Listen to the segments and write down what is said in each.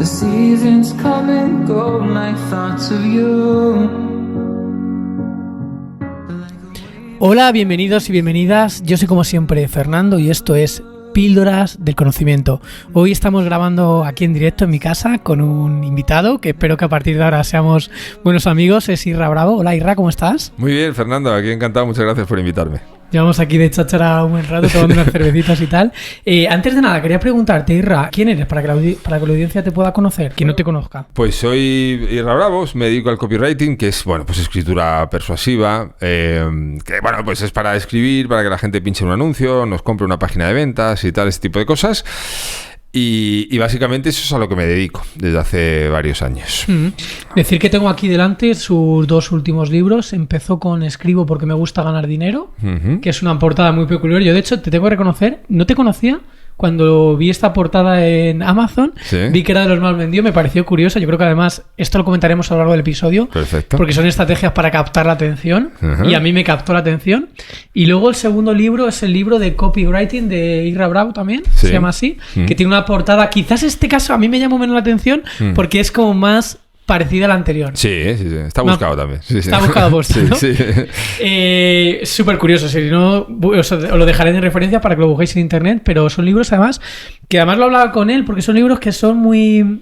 The seasons come and go like thoughts of you. Hola, bienvenidos y bienvenidas. Yo soy como siempre Fernando y esto es Píldoras del Conocimiento. Hoy estamos grabando aquí en directo en mi casa con un invitado que espero que a partir de ahora seamos buenos amigos. Es Irra Bravo. Hola Irra, ¿cómo estás? Muy bien, Fernando, aquí encantado. Muchas gracias por invitarme. Llevamos aquí de cháchara un buen rato tomando unas cervecitas y tal. Antes de nada, quería preguntarte, Irra, ¿quién eres para que la audiencia te pueda conocer? Quien no te conozca. Pues soy Irra Bravos, me dedico al copywriting, que es, bueno, pues escritura persuasiva, que, bueno, pues es para escribir, para que la gente pinche un anuncio, nos compre una página de ventas y tal, ese tipo de cosas. Y básicamente eso es a lo que me dedico desde hace varios años. Decir que tengo aquí delante sus dos últimos libros. Empezó con Escribo porque me gusta ganar dinero, que es una portada muy peculiar. Yo, de hecho, te tengo que reconocer, no te conocía. Cuando vi esta portada en Amazon, ¿sí? Vi que era de los más vendidos, me pareció curiosa. Yo creo que además esto lo comentaremos a lo largo del episodio. Perfecto. Porque son estrategias para captar la atención. Y a mí me captó la atención. Y luego el segundo libro es el libro de copywriting de Irra Bravo también, sí. Se llama así, que tiene una portada. Quizás este caso a mí me llamó menos la atención porque es como más parecida a la anterior. Sí. Está buscado también. Sí. Está buscado puesto, ¿no? Sí. Súper curioso. Si no, os lo dejaré en referencia para que lo busquéis en internet. Pero son libros, además, que además lo hablaba con él, porque son libros que son muy...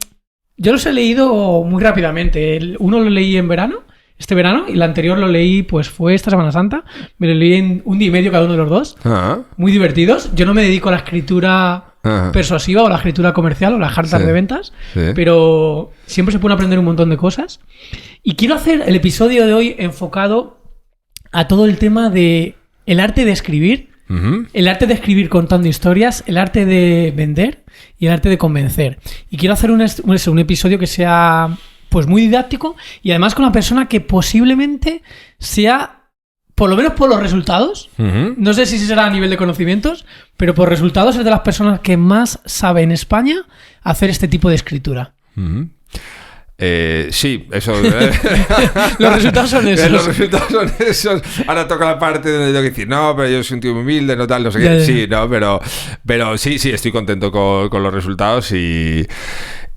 Yo los he leído muy rápidamente. Uno lo leí este verano, y el anterior lo leí, pues fue esta Semana Santa. Me lo leí en un día y medio cada uno de los dos. Muy divertidos. Yo no me dedico a la escritura persuasiva o la escritura comercial o las cartas de ventas, pero siempre se puede aprender un montón de cosas. Y quiero hacer el episodio de hoy enfocado a todo el tema de el arte de escribir, el arte de escribir contando historias, el arte de vender y el arte de convencer. Y quiero hacer un episodio que sea pues muy didáctico y además con una persona que posiblemente sea, por lo menos por los resultados, no sé si será a nivel de conocimientos, pero por resultados es de las personas que más sabe en España hacer este tipo de escritura. Sí, eso. Los resultados son esos. Ahora toca la parte donde tengo que decir, no, pero yo soy un tío humilde, no tal, no sé qué. Sí, no, pero sí, estoy contento con los resultados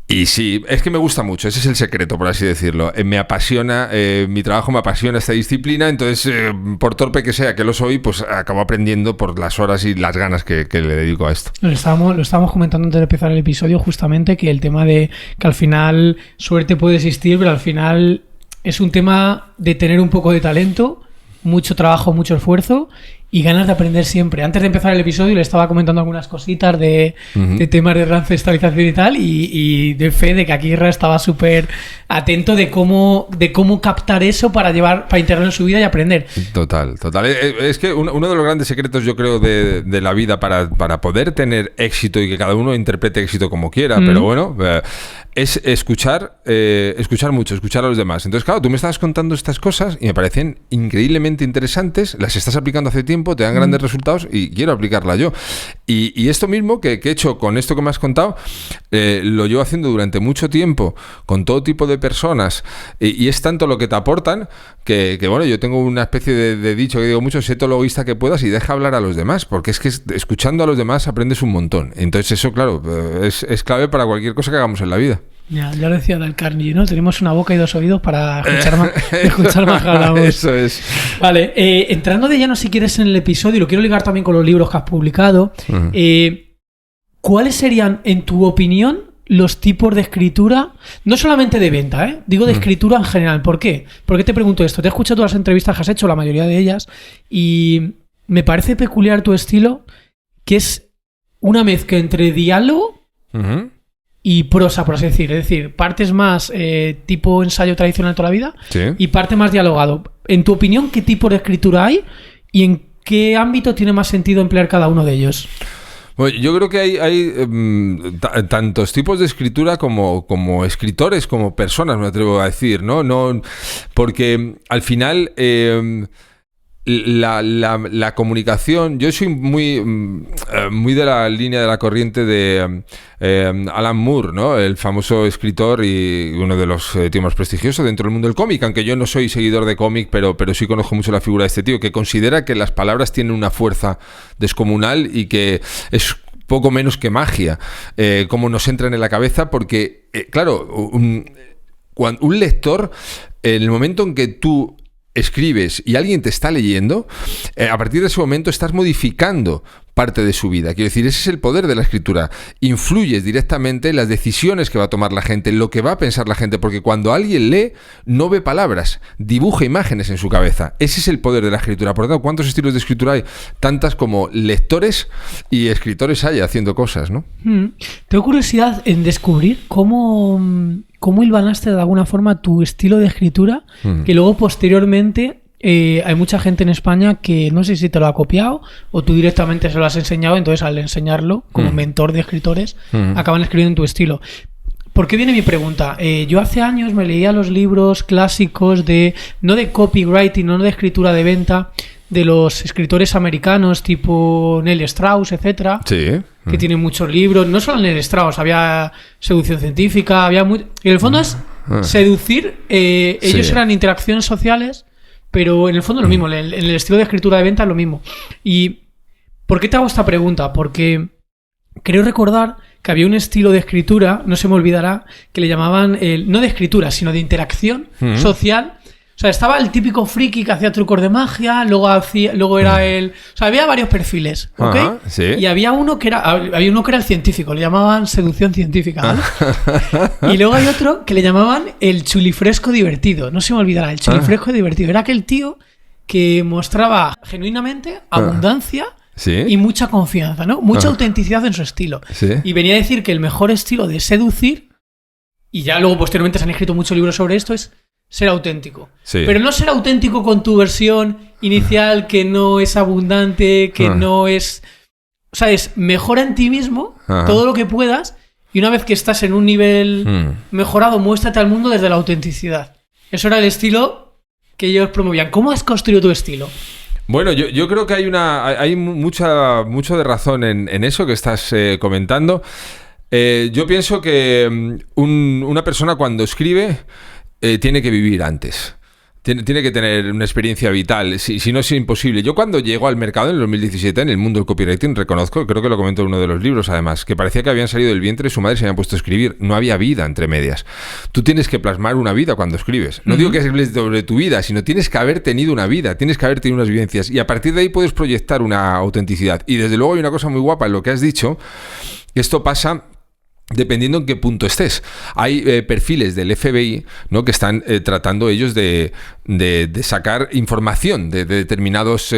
y sí, es que me gusta mucho, ese es el secreto, por así decirlo. Me apasiona, mi trabajo me apasiona esta disciplina, entonces, por torpe que sea que lo soy, pues acabo aprendiendo por las horas y las ganas que le dedico a esto. Lo estábamos comentando antes de empezar el episodio, justamente, que el tema de que al final suerte puede existir, pero al final es un tema de tener un poco de talento, mucho trabajo, mucho esfuerzo y ganas de aprender siempre. Antes de empezar el episodio le estaba comentando algunas cositas de temas de ancestralización y tal, y de fe de que aquí Irra estaba súper atento de cómo captar eso para integrarlo en su vida y aprender. Total. Es que uno de los grandes secretos, yo creo, de la vida para poder tener éxito y que cada uno interprete éxito como quiera, pero bueno, es escuchar mucho, escuchar a los demás. Entonces, claro, tú me estabas contando estas cosas y me parecen increíblemente interesantes, las estás aplicando hace tiempo, te dan grandes resultados y quiero aplicarla yo. Y esto mismo que he hecho con esto que me has contado, lo llevo haciendo durante mucho tiempo con todo tipo de personas y es tanto lo que te aportan que bueno, yo tengo una especie de dicho que digo mucho, sé todo lo egoísta que puedas y deja hablar a los demás, porque es que escuchando a los demás aprendes un montón. Entonces eso, claro, es clave para cualquier cosa que hagamos en la vida. Ya lo decía Dale Carnegie, ¿no? Tenemos una boca y dos oídos para escuchar más que hablamos. Eso es. Vale, entrando de lleno si quieres en el episodio, y lo quiero ligar también con los libros que has publicado, ¿cuáles serían, en tu opinión, los tipos de escritura, no solamente de venta, digo de escritura en general? ¿Por qué? ¿Por qué te pregunto esto? Te he escuchado todas las entrevistas que has hecho, la mayoría de ellas, y me parece peculiar tu estilo, que es una mezcla entre diálogo y prosa, por así decir. Es decir, partes más tipo ensayo tradicional toda la vida y parte más dialogado. En tu opinión, ¿qué tipo de escritura hay y en qué ámbito tiene más sentido emplear cada uno de ellos? Bueno, yo creo que hay tantos tipos de escritura como escritores, como personas, me atrevo a decir, ¿no? Porque al final la comunicación, yo soy muy de la línea de la corriente de Alan Moore, ¿no? El famoso escritor y uno de los tíos más prestigiosos dentro del mundo del cómic, aunque yo no soy seguidor de cómic, pero sí conozco mucho la figura de este tío, que considera que las palabras tienen una fuerza descomunal y que es poco menos que magia, cómo nos entran en la cabeza, porque, claro, un lector, en el momento en que tú escribes y alguien te está leyendo, a partir de ese momento estás modificando parte de su vida. Quiero decir, ese es el poder de la escritura. Influyes directamente en las decisiones que va a tomar la gente, en lo que va a pensar la gente, porque cuando alguien lee, no ve palabras, dibuja imágenes en su cabeza. Ese es el poder de la escritura. Por lo tanto, ¿cuántos estilos de escritura hay? Tantas como lectores y escritores hay haciendo cosas, ¿no? Tengo curiosidad en descubrir cómo hilvanaste de alguna forma tu estilo de escritura, que luego posteriormente hay mucha gente en España que no sé si te lo ha copiado o tú directamente se lo has enseñado, entonces al enseñarlo como mentor de escritores acaban escribiendo en tu estilo. ¿Por qué viene mi pregunta? Yo hace años me leía los libros clásicos no de copywriting, no de escritura de venta, de los escritores americanos tipo Neil Strauss, etcétera, Sí. que tienen muchos libros. No solo Neil Strauss, había seducción científica, y en el fondo es seducir. Ellos eran interacciones sociales, pero en el fondo es lo mismo. En el estilo de escritura de venta es lo mismo. ¿Y por qué te hago esta pregunta? Porque creo recordar que había un estilo de escritura, no se me olvidará, que le llamaban no de escritura, sino de interacción social. O sea, estaba el típico friki que hacía trucos de magia, luego era el... O sea, había varios perfiles, ¿ok? Ajá, sí. Y había uno que era el científico, le llamaban seducción científica, ¿vale? Y luego hay otro que le llamaban el chulifresco divertido. No se me olvidará, el chulifresco divertido. Era aquel tío que mostraba genuinamente abundancia Sí. y mucha confianza, ¿no? Mucha autenticidad en su estilo. Sí. Y venía a decir que el mejor estilo de seducir, y ya luego posteriormente se han escrito muchos libros sobre esto, es ser auténtico. Sí. Pero no ser auténtico con tu versión inicial que no es abundante, que no es... O sea, es mejora en ti mismo todo lo que puedas y una vez que estás en un nivel mejorado, muéstrate al mundo desde la autenticidad. Eso era el estilo que ellos promovían. ¿Cómo has construido tu estilo? Bueno, yo creo que hay mucho de razón en eso que estás comentando. Yo pienso que una persona cuando escribe tiene que vivir antes. Tiene que tener una experiencia vital, si no es imposible. Yo cuando llego al mercado en el 2017, en el mundo del copywriting, reconozco, creo que lo comento en uno de los libros además, que parecía que habían salido del vientre de su madre y se habían puesto a escribir. No había vida entre medias. Tú tienes que plasmar una vida cuando escribes. No digo que escribes sobre tu vida, sino tienes que haber tenido una vida, tienes que haber tenido unas vivencias y a partir de ahí puedes proyectar una autenticidad. Y desde luego hay una cosa muy guapa en lo que has dicho, que esto pasa... dependiendo en qué punto estés. Hay perfiles del FBI, ¿no?, que están tratando ellos de sacar información de determinados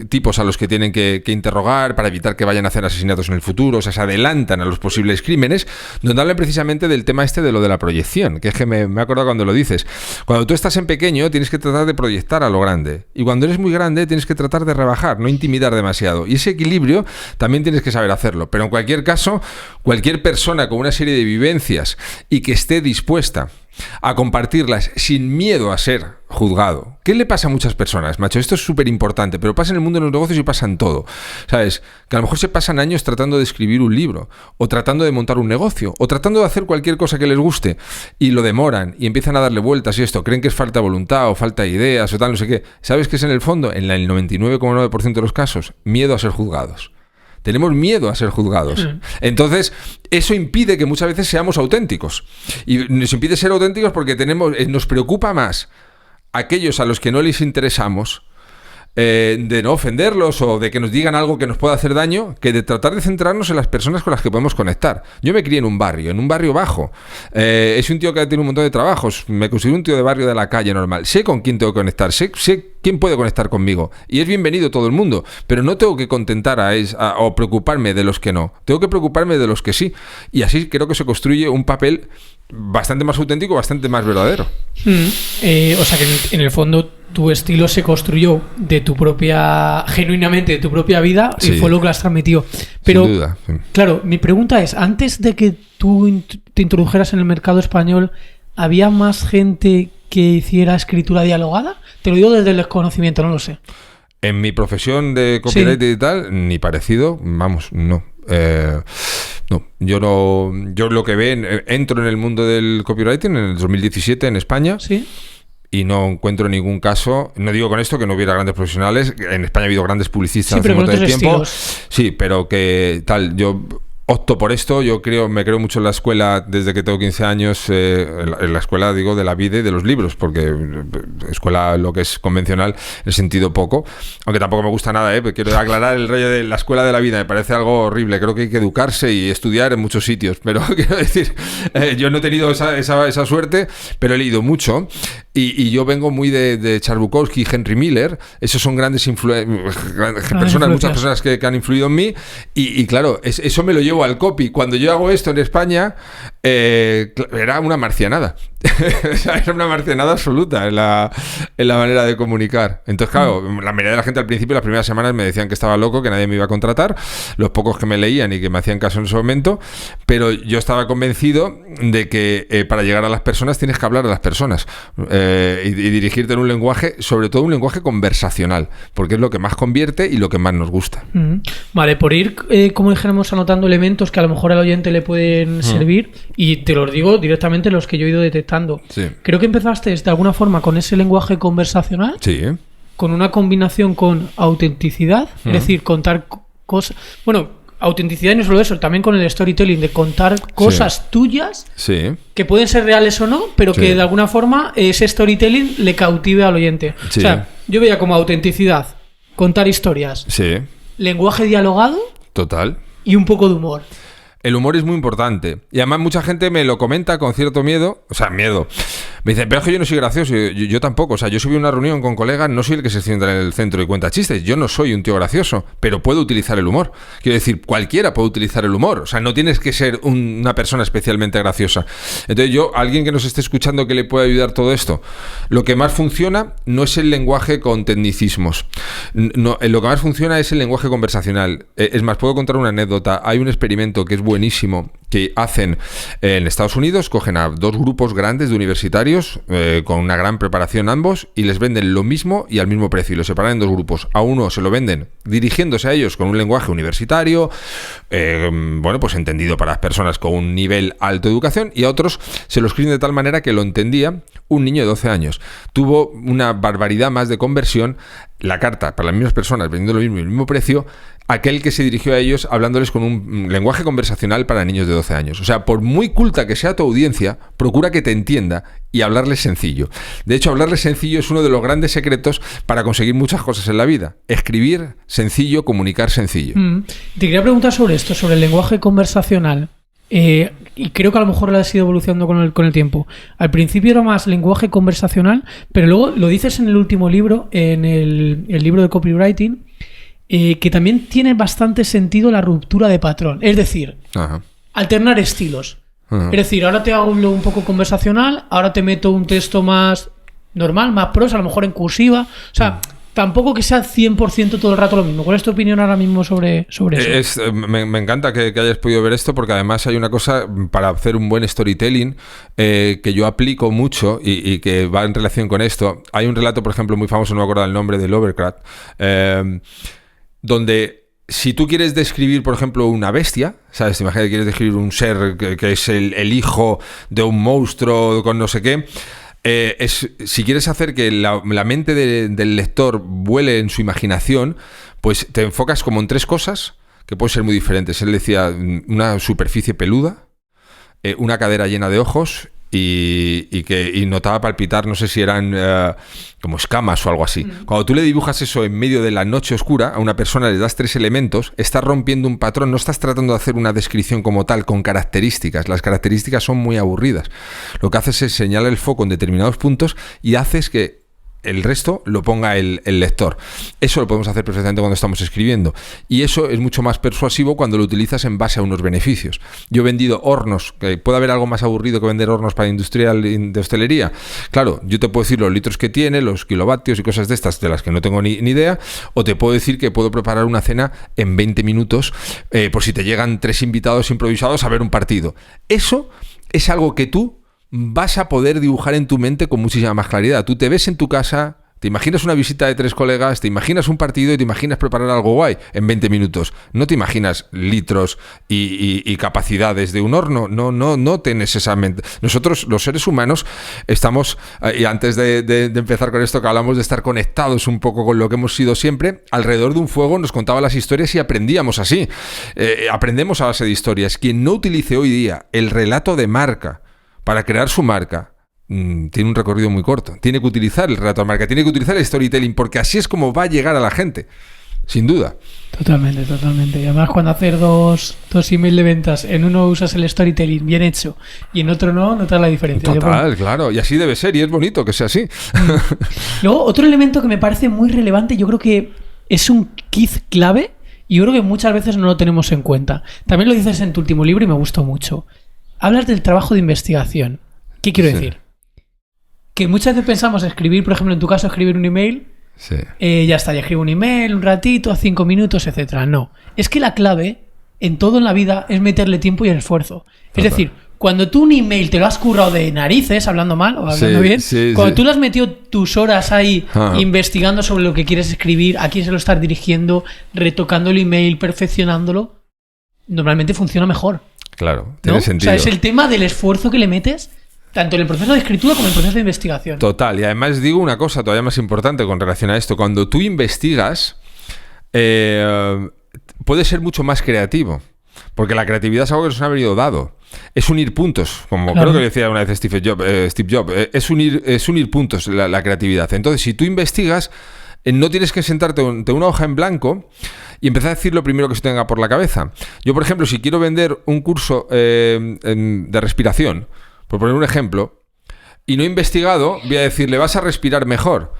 tipos a los que tienen que interrogar para evitar que vayan a hacer asesinatos en el futuro. O sea, se adelantan a los posibles crímenes, donde hablan precisamente del tema de lo de la proyección, que es que me he acordado cuando lo dices. Cuando tú estás en pequeño tienes que tratar de proyectar a lo grande, y cuando eres muy grande tienes que tratar de rebajar, no intimidar demasiado, y ese equilibrio también tienes que saber hacerlo. Pero en cualquier caso, cualquier persona con una serie de vivencias y que esté dispuesta a compartirlas sin miedo a ser juzgado. ¿Qué le pasa a muchas personas, macho? Esto es súper importante, pero pasa en el mundo de los negocios y pasa en todo. ¿Sabes? Que a lo mejor se pasan años tratando de escribir un libro, o tratando de montar un negocio, o tratando de hacer cualquier cosa que les guste, y lo demoran, y empiezan a darle vueltas y esto. Creen que es falta de voluntad, o falta de ideas, o tal, no sé qué. ¿Sabes qué es en el fondo? En el 99,9% de los casos, miedo a ser juzgados. Tenemos miedo a ser juzgados. Entonces, eso impide que muchas veces seamos auténticos. Y nos impide ser auténticos porque nos preocupa más aquellos a los que no les interesamos, de no ofenderlos o de que nos digan algo que nos pueda hacer daño, que de tratar de centrarnos en las personas con las que podemos conectar. Yo me crié en un barrio bajo. Es un tío que tiene un montón de trabajos. Me considero un tío de barrio de la calle normal. Sé con quién tengo que conectar. Sé quién puede conectar conmigo. Y es bienvenido todo el mundo. Pero no tengo que contentar o preocuparme de los que no. Tengo que preocuparme de los que sí. Y así creo que se construye un papel bastante más auténtico, bastante más verdadero. O sea que en el fondo tu estilo se construyó genuinamente de tu propia vida, sí, y fue lo que has transmitido. Pero, sin duda, sí. Claro, mi pregunta es, antes de que tú te introdujeras en el mercado español, ¿había más gente que hiciera escritura dialogada? Te lo digo desde el desconocimiento, no lo sé. En mi profesión de copywriter y tal, ni parecido, vamos, no. No, yo lo que entro en el mundo del copywriting en el 2017 en España. Sí. Y no encuentro ningún caso, no digo con esto que no hubiera grandes profesionales, en España ha habido grandes publicistas hace un montón de tiempo. Estilos. Sí, pero que tal, yo opto por esto. Yo me creo mucho en la escuela desde que tengo 15 años, en la escuela, digo, de la vida y de los libros, porque escuela, lo que es convencional, en sentido poco, aunque tampoco me gusta nada, quiero aclarar el rollo de la escuela de la vida, me parece algo horrible. Creo que hay que educarse y estudiar en muchos sitios, pero quiero decir, yo no he tenido esa suerte, pero he leído mucho, y yo vengo muy de Charles Bukowski y Henry Miller. Esos son grandes personas, muchas personas que han influido en mí, y claro, eso me lo llevo al copy. Cuando yo hago esto en España, era una marcianada. Era una marcianada absoluta en la manera de comunicar. Entonces, claro, la mayoría de la gente al principio, las primeras semanas, me decían que estaba loco, que nadie me iba a contratar, los pocos que me leían y que me hacían caso en ese momento, pero yo estaba convencido de que para llegar a las personas tienes que hablar a las personas, y dirigirte en un lenguaje, sobre todo un lenguaje conversacional, porque es lo que más convierte y lo que más nos gusta. Vale, por ir, como dijéramos, anotando elementos que a lo mejor al oyente le pueden servir, y te los digo directamente los que yo he ido detectando. Sí. Creo que empezaste de alguna forma con ese lenguaje conversacional, Sí. con una combinación con autenticidad, es decir, contar cosas... Bueno, autenticidad y no solo eso, también con el storytelling, de contar cosas tuyas Sí. que pueden ser reales o no, pero que de alguna forma ese storytelling le cautive al oyente. Sí. O sea, yo veía como autenticidad, contar historias, Sí. lenguaje dialogado Total. y un poco de humor. El humor es muy importante. Y además mucha gente me lo comenta con cierto miedo. O sea, miedo. Me dicen, pero es que yo no soy gracioso. Yo tampoco. O sea, yo subí a una reunión con colegas, no soy el que se sienta en el centro y cuenta chistes. Yo no soy un tío gracioso, pero puedo utilizar el humor. Quiero decir, cualquiera puede utilizar el humor. O sea, no tienes que ser una persona especialmente graciosa. Entonces alguien que nos esté escuchando que le pueda ayudar todo esto, lo que más funciona no es el lenguaje con tecnicismos. No, lo que más funciona es el lenguaje conversacional. Es más, puedo contar una anécdota. Hay un experimento que es buenísimo que hacen en Estados Unidos. Cogen a dos grupos grandes de universitarios con una gran preparación ambos, y les venden lo mismo y al mismo precio, y los separan en dos grupos. A uno se lo venden dirigiéndose a ellos con un lenguaje universitario, bueno, pues entendido para las personas con un nivel alto de educación, y a otros se lo escriben de tal manera que lo entendía un niño de 12 años. Tuvo una barbaridad más de conversión la carta para las mismas personas vendiendo lo mismo y el mismo precio, aquel que se dirigió a ellos hablándoles con un lenguaje conversacional para niños de 12 años. O sea, por muy culta que sea tu audiencia, procura que te entienda y hablarles sencillo. De hecho, hablarles sencillo es uno de los grandes secretos para conseguir muchas cosas en la vida. Escribir sencillo, comunicar sencillo. Te quería preguntar sobre esto, sobre el lenguaje conversacional. Y creo que a lo mejor lo has ido evolucionando con el tiempo. Al principio era más lenguaje conversacional, pero luego lo dices en el último libro, en el libro de copywriting, que también tiene bastante sentido la ruptura de patrón. Es decir, alternar estilos. Es decir, ahora te hago un poco conversacional, ahora te meto un texto más normal, más prosa, a lo mejor en cursiva. O sea, tampoco que sea 100% todo el rato lo mismo. ¿Cuál es tu opinión ahora mismo sobre eso? Me encanta que hayas podido ver esto, porque además hay una cosa para hacer un buen storytelling que yo aplico mucho y que va en relación con esto. Hay un relato, por ejemplo, muy famoso, no me acuerdo el nombre, de Lovecraft, donde si tú quieres describir, por ejemplo, una bestia, ¿sabes? Imagínate que quieres describir un ser que es el hijo de un monstruo con no sé qué. Si quieres hacer que la mente del lector vuele en su imaginación, pues te enfocas como en tres cosas que pueden ser muy diferentes. Él decía una superficie peluda, una cadera llena de ojos y notaba palpitar, no sé si eran como escamas o algo así. Cuando tú le dibujas eso en medio de la noche oscura, a una persona le das tres elementos, estás rompiendo un patrón, no estás tratando de hacer una descripción como tal, con características. Las características son muy aburridas. Lo que haces es señalar el foco en determinados puntos y haces que el resto lo ponga el lector. Eso lo podemos hacer perfectamente cuando estamos escribiendo, y eso es mucho más persuasivo cuando lo utilizas en base a unos beneficios. Yo he vendido hornos, que puede haber algo más aburrido que vender hornos para industrial de hostelería. Claro, yo te puedo decir los litros que tiene, los kilovatios y cosas de estas, de las que no tengo ni idea, o te puedo decir que puedo preparar una cena en 20 minutos por si te llegan 3 invitados improvisados a ver un partido. Eso es algo que tú vas a poder dibujar en tu mente con muchísima más claridad. Tú te ves en tu casa Te imaginas una visita de 3 colegas, te imaginas un partido y te imaginas preparar algo guay en 20 minutos. No te imaginas litros y capacidades de un horno. No tienes esa mente. Nosotros, los seres humanos, estamos, y antes de empezar con esto que hablamos de estar conectados un poco con lo que hemos sido siempre, alrededor de un fuego nos contaban las historias y aprendíamos así. Aprendemos a base de historias. Quien no utilice hoy día el relato de marca para crear su marca, tiene un recorrido muy corto. Tiene que utilizar el relato de marca, tiene que utilizar el storytelling, porque así es como va a llegar a la gente, sin duda. Totalmente. Y además, cuando haces dos emails de ventas, en uno usas el storytelling bien hecho y en otro no, notas la diferencia. Total, claro. Y así debe ser, y es bonito que sea así. Luego, otro elemento que me parece muy relevante, yo creo que es un kit clave y yo creo que muchas veces no lo tenemos en cuenta. También lo dices en tu último libro y me gustó mucho. Hablas del trabajo de investigación. ¿Qué quiero decir? Que muchas veces pensamos escribir, por ejemplo, en tu caso, escribir un email, ya está, ya escribo un email, un ratito, 5 minutos, etcétera. No, es que la clave en todo en la vida es meterle tiempo y esfuerzo. Es decir, cuando tú un email te lo has currado de narices, hablando mal o hablando bien, cuando tú le has metido tus horas ahí investigando sobre lo que quieres escribir, a quién se lo estás dirigiendo, retocando el email, perfeccionándolo, normalmente funciona mejor. Claro, tiene sentido. O sea, es el tema del esfuerzo que le metes tanto en el proceso de escritura como en el proceso de investigación. Total, y además digo una cosa todavía más importante con relación a esto. Cuando tú investigas, puedes ser mucho más creativo, porque la creatividad es algo que nos ha venido dado. Es unir puntos, como creo que decía una vez Steve Jobs. Es unir puntos la creatividad. Entonces, si tú investigas, no tienes que sentarte ante una hoja en blanco y empezar a decir lo primero que se tenga por la cabeza. Yo, por ejemplo, si quiero vender un curso de respiración, por poner un ejemplo, y no he investigado, voy a decirle, vas a respirar mejor.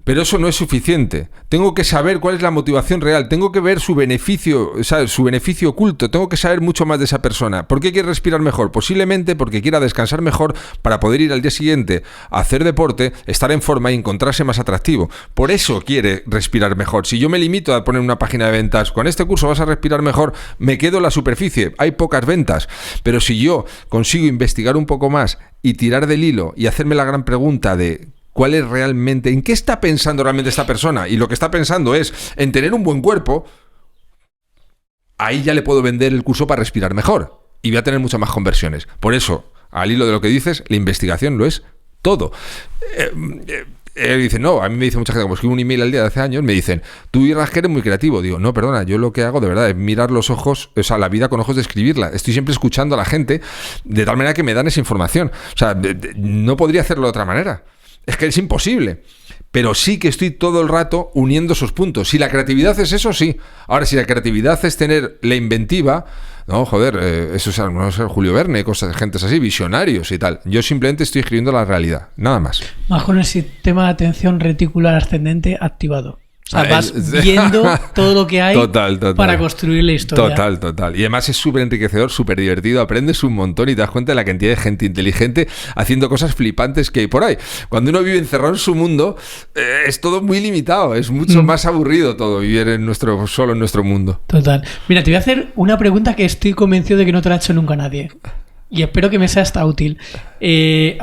Pero eso no es suficiente. Tengo que saber cuál es la motivación real. Tengo que ver su beneficio, ¿sabes? Su beneficio oculto. Tengo que saber mucho más de esa persona. ¿Por qué quiere respirar mejor? Posiblemente porque quiera descansar mejor para poder ir al día siguiente a hacer deporte, estar en forma y encontrarse más atractivo. Por eso quiere respirar mejor. Si yo me limito a poner una página de ventas, con este curso vas a respirar mejor, me quedo en la superficie. Hay pocas ventas. Pero si yo consigo investigar un poco más y tirar del hilo y hacerme la gran pregunta de ¿cuál es realmente, en qué está pensando realmente esta persona? Y lo que está pensando es en tener un buen cuerpo. Ahí ya le puedo vender el curso para respirar mejor y voy a tener muchas más conversiones. Por eso, al hilo de lo que dices, la investigación lo es todo. Dicen, no, a mí me dice mucha gente, como escribo un email al día de hace años, me dicen, tú eres muy creativo. Digo, no, perdona, yo lo que hago de verdad es mirar los ojos, o sea, la vida con ojos de escribirla. Estoy siempre escuchando a la gente de tal manera que me dan esa información. O sea, no podría hacerlo de otra manera. Es que es imposible. Pero sí que estoy todo el rato uniendo esos puntos. Si la creatividad es eso, sí. Ahora, si la creatividad es tener la inventiva, no, joder, eso es no sé, Julio Verne, cosas, gentes así, visionarios y tal. Yo simplemente estoy escribiendo la realidad, nada más. Más con el sistema de atención reticular ascendente activado. O sea, vas viendo todo lo que hay para construir la historia. Total. Y además es súper enriquecedor, súper divertido. Aprendes un montón y te das cuenta de la cantidad de gente inteligente haciendo cosas flipantes que hay por ahí. Cuando uno vive encerrado en su mundo, es todo muy limitado. Es mucho más aburrido todo vivir solo en nuestro mundo. Total. Mira, te voy a hacer una pregunta que estoy convencido de que no te la ha hecho nunca nadie. Y espero que me sea hasta útil.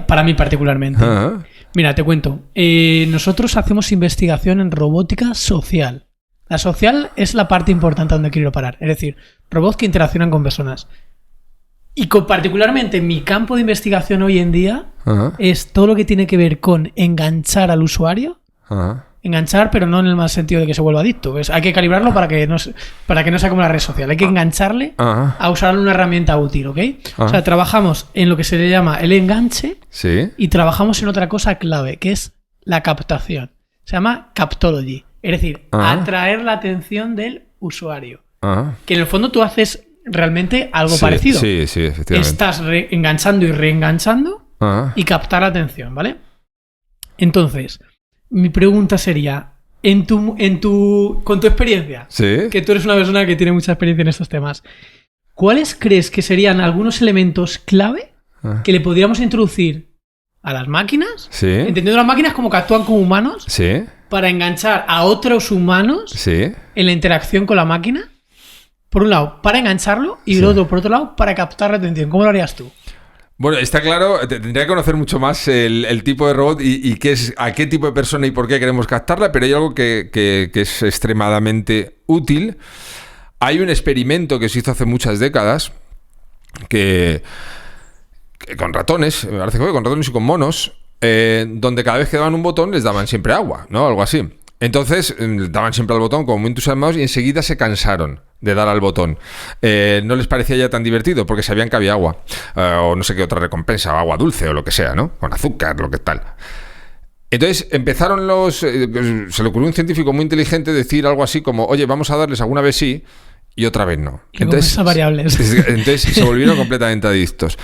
Para mí particularmente. Uh-huh. Mira, te cuento. Nosotros hacemos investigación en robótica social. La social es la parte importante donde quiero parar. Es decir, robots que interaccionan con personas. Y particularmente mi campo de investigación hoy en día es todo lo que tiene que ver con enganchar al usuario. Enganchar, pero no en el más sentido de que se vuelva adicto. Hay que calibrarlo para que no sea como la red social. Hay que engancharle a usar una herramienta útil, ¿ok? O sea, trabajamos en lo que se le llama el enganche y trabajamos en otra cosa clave, que es la captación. Se llama captology. Es decir, atraer la atención del usuario. Que en el fondo tú haces realmente algo parecido. Sí, efectivamente. Estás enganchando y reenganchando y captar la atención, ¿vale? Entonces, mi pregunta sería, con tu experiencia, que tú eres una persona que tiene mucha experiencia en estos temas, ¿cuáles crees que serían algunos elementos clave que le podríamos introducir a las máquinas? Entendiendo las máquinas como que actúan como humanos para enganchar a otros humanos en la interacción con la máquina. Por un lado, para engancharlo y por otro lado, para captar la atención. ¿Cómo lo harías tú? Bueno, está claro, tendría que conocer mucho más el tipo de robot y a qué tipo de persona y por qué queremos captarla, pero hay algo que es extremadamente útil. Hay un experimento que se hizo hace muchas décadas que con ratones, me parece que fue con ratones y con monos, donde cada vez que daban un botón les daban siempre agua, ¿no? Algo así. Entonces daban siempre al botón como muy entusiasmados y enseguida se cansaron de dar al botón. No les parecía ya tan divertido porque sabían que había agua, o no sé qué otra recompensa, o agua dulce o lo que sea, ¿no? Con azúcar, lo que tal. Entonces empezaron se le ocurrió a un científico muy inteligente decir algo así como, oye, vamos a darles alguna vez sí y otra vez no. Entonces variables. Entonces se volvieron completamente adictos.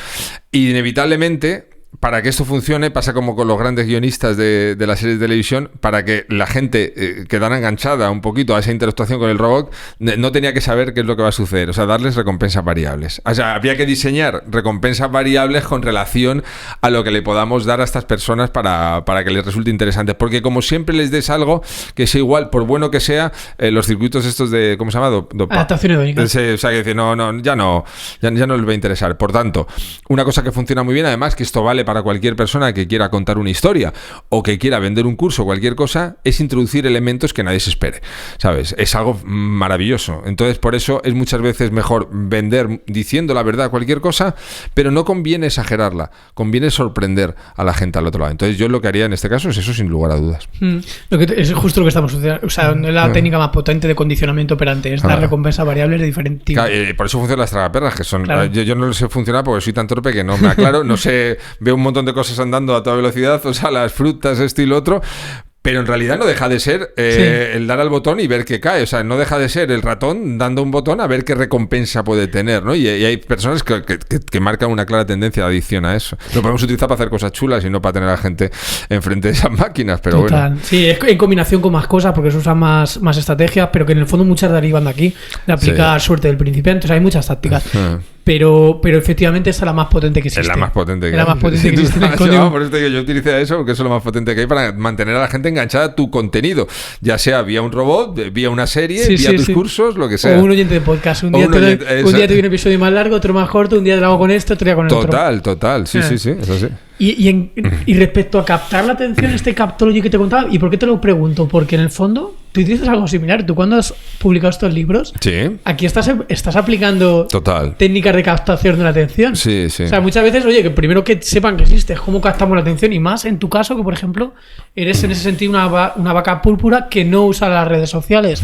Y inevitablemente, para que esto funcione, pasa como con los grandes guionistas de las series de televisión, para que la gente quedara enganchada un poquito a esa interactuación con el robot, no tenía que saber qué es lo que va a suceder, o sea, darles recompensas variables. O sea, habría que diseñar recompensas variables con relación a lo que le podamos dar a estas personas para que les resulte interesante, porque como siempre les des algo que sea igual, por bueno que sea, los circuitos estos de, ¿cómo se llama? Adaptación hedónica. O sea, que dice, ya no les va a interesar. Por tanto, una cosa que funciona muy bien, además, que esto vale para cualquier persona que quiera contar una historia o que quiera vender un curso o cualquier cosa, es introducir elementos que nadie se espere, ¿sabes? Es algo maravilloso. Entonces, por eso es muchas veces mejor vender diciendo la verdad cualquier cosa, pero no conviene exagerarla, conviene sorprender a la gente al otro lado. Entonces, yo lo que haría en este caso es eso, sin lugar a dudas. Es justo lo que estamos usando, la técnica más potente de condicionamiento operante, es dar recompensas variables de diferente tipo. Por eso funcionan las tragaperras, que son... Claro. Yo no sé funcionar porque soy tan torpe que no me aclaro, no sé, veo un montón de cosas andando a toda velocidad, o sea, las frutas, esto y lo otro, pero en realidad no deja de ser el dar al botón y ver qué cae, o sea, no deja de ser el ratón dando un botón a ver qué recompensa puede tener, ¿no? Y hay personas que marcan una clara tendencia de adicción a eso. Lo podemos utilizar para hacer cosas chulas y no para tener a la gente enfrente de esas máquinas, pero total. Bueno. Sí, es en combinación con más cosas porque se usan más estrategias, pero que en el fondo muchas derivan de aquí, de aplicar suerte del principiante, o sea, hay muchas tácticas. Pero efectivamente esa es la más potente que existe. Es la más potente que la más potente que existe en el código. Por eso te digo, yo utilicé eso porque eso es lo más potente que hay para mantener a la gente enganchada a tu contenido, ya sea vía un robot, vía una serie, vía tus cursos, lo que sea. O un oyente de podcast. Un día te viene un episodio más largo, otro más corto, un día te lo hago con esto, otro día con el otro. Total. Sí, eso sí. Y respecto a captar la atención, este Captology que te contaba, ¿y por qué te lo pregunto? Porque en el fondo tú dices algo similar. Tú cuando has publicado estos libros, aquí estás aplicando técnicas de captación de la atención. Sí. O sea, muchas veces, oye, que primero que sepan que existe, cómo captamos la atención, y más en tu caso, que por ejemplo, eres en ese sentido una vaca púrpura que no usa las redes sociales.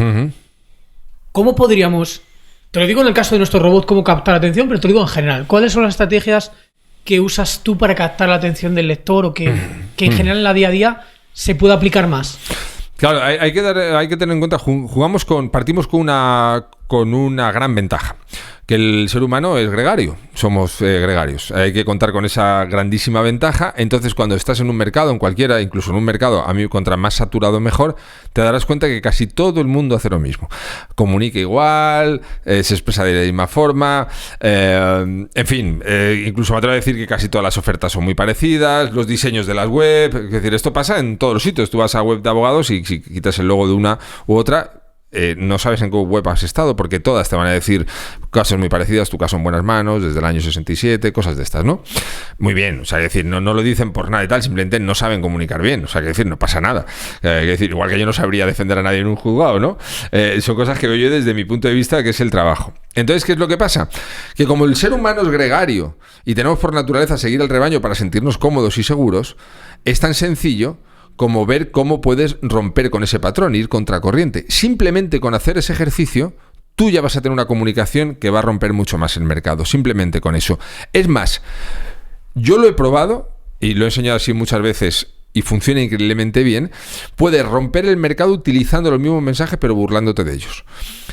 ¿Cómo podríamos, te lo digo en el caso de nuestro robot, cómo captar la atención, pero te lo digo en general, ¿cuáles son las estrategias que usas tú para captar la atención del lector o que en general en la día a día se puede aplicar más? Claro, hay que tener en cuenta, partimos con una gran ventaja, que el ser humano es gregario, somos gregarios. Hay que contar con esa grandísima ventaja. Entonces, cuando estás en un mercado, en cualquiera, incluso en un mercado, a mí contra más saturado mejor, te darás cuenta que casi todo el mundo hace lo mismo. Comunica igual, se expresa de la misma forma, en fin, incluso me atrevo a decir que casi todas las ofertas son muy parecidas, los diseños de las web, es decir, esto pasa en todos los sitios. Tú vas a web de abogados y si quitas el logo de una u otra, no sabes en qué web has estado, porque todas te van a decir cosas muy parecidas, tu caso en buenas manos, desde el año 67, cosas de estas, ¿no? Muy bien, o sea, es decir, no lo dicen por nada y tal, simplemente no saben comunicar bien, o sea, es decir, no pasa nada. Es decir, igual que yo no sabría defender a nadie en un juzgado, ¿no? Son cosas que veo yo desde mi punto de vista, que es el trabajo. Entonces, ¿qué es lo que pasa? Que como el ser humano es gregario y tenemos por naturaleza seguir el rebaño para sentirnos cómodos y seguros, es tan sencillo como ver cómo puedes romper con ese patrón, ir contracorriente. Simplemente con hacer ese ejercicio, tú ya vas a tener una comunicación que va a romper mucho más el mercado, simplemente con eso. Es más, yo lo he probado y lo he enseñado así muchas veces y funciona increíblemente bien. Puedes romper el mercado utilizando los mismos mensajes pero burlándote de ellos.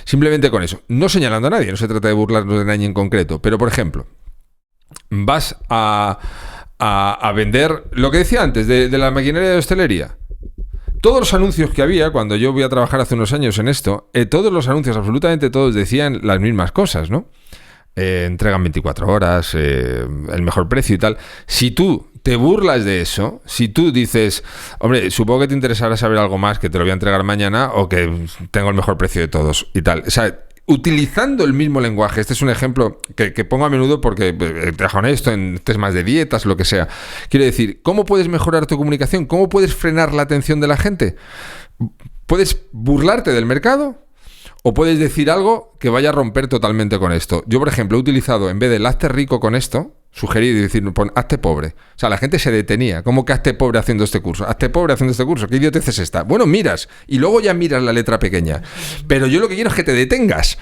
Simplemente con eso. No señalando a nadie, no se trata de burlarnos de nadie en concreto, pero por ejemplo, vas a vender lo que decía antes de la maquinaria de hostelería. Todos los anuncios que había cuando yo voy a trabajar hace unos años en esto, todos los anuncios, absolutamente todos, decían las mismas cosas, ¿no? Entregan 24 horas, el mejor precio y tal. Si tú te burlas de eso, si tú dices, hombre, supongo que te interesará saber algo más, que te lo voy a entregar mañana o que tengo el mejor precio de todos y tal. O sea, utilizando el mismo lenguaje. Este es un ejemplo que pongo a menudo porque trabajo en esto, en temas de dietas, lo que sea. Quiero decir, ¿cómo puedes mejorar tu comunicación? ¿Cómo puedes frenar la atención de la gente? ¿Puedes burlarte del mercado? ¿O puedes decir algo que vaya a romper totalmente con esto? Yo, por ejemplo, he utilizado, en vez del hazte rico con esto, sugerir y decir, pon hazte pobre. O sea, la gente se detenía. ¿Cómo que hazte pobre haciendo este curso? Hazte pobre haciendo este curso. ¿Qué idiotez es esta? Bueno, miras. Y luego ya miras la letra pequeña. Pero yo lo que quiero es que te detengas.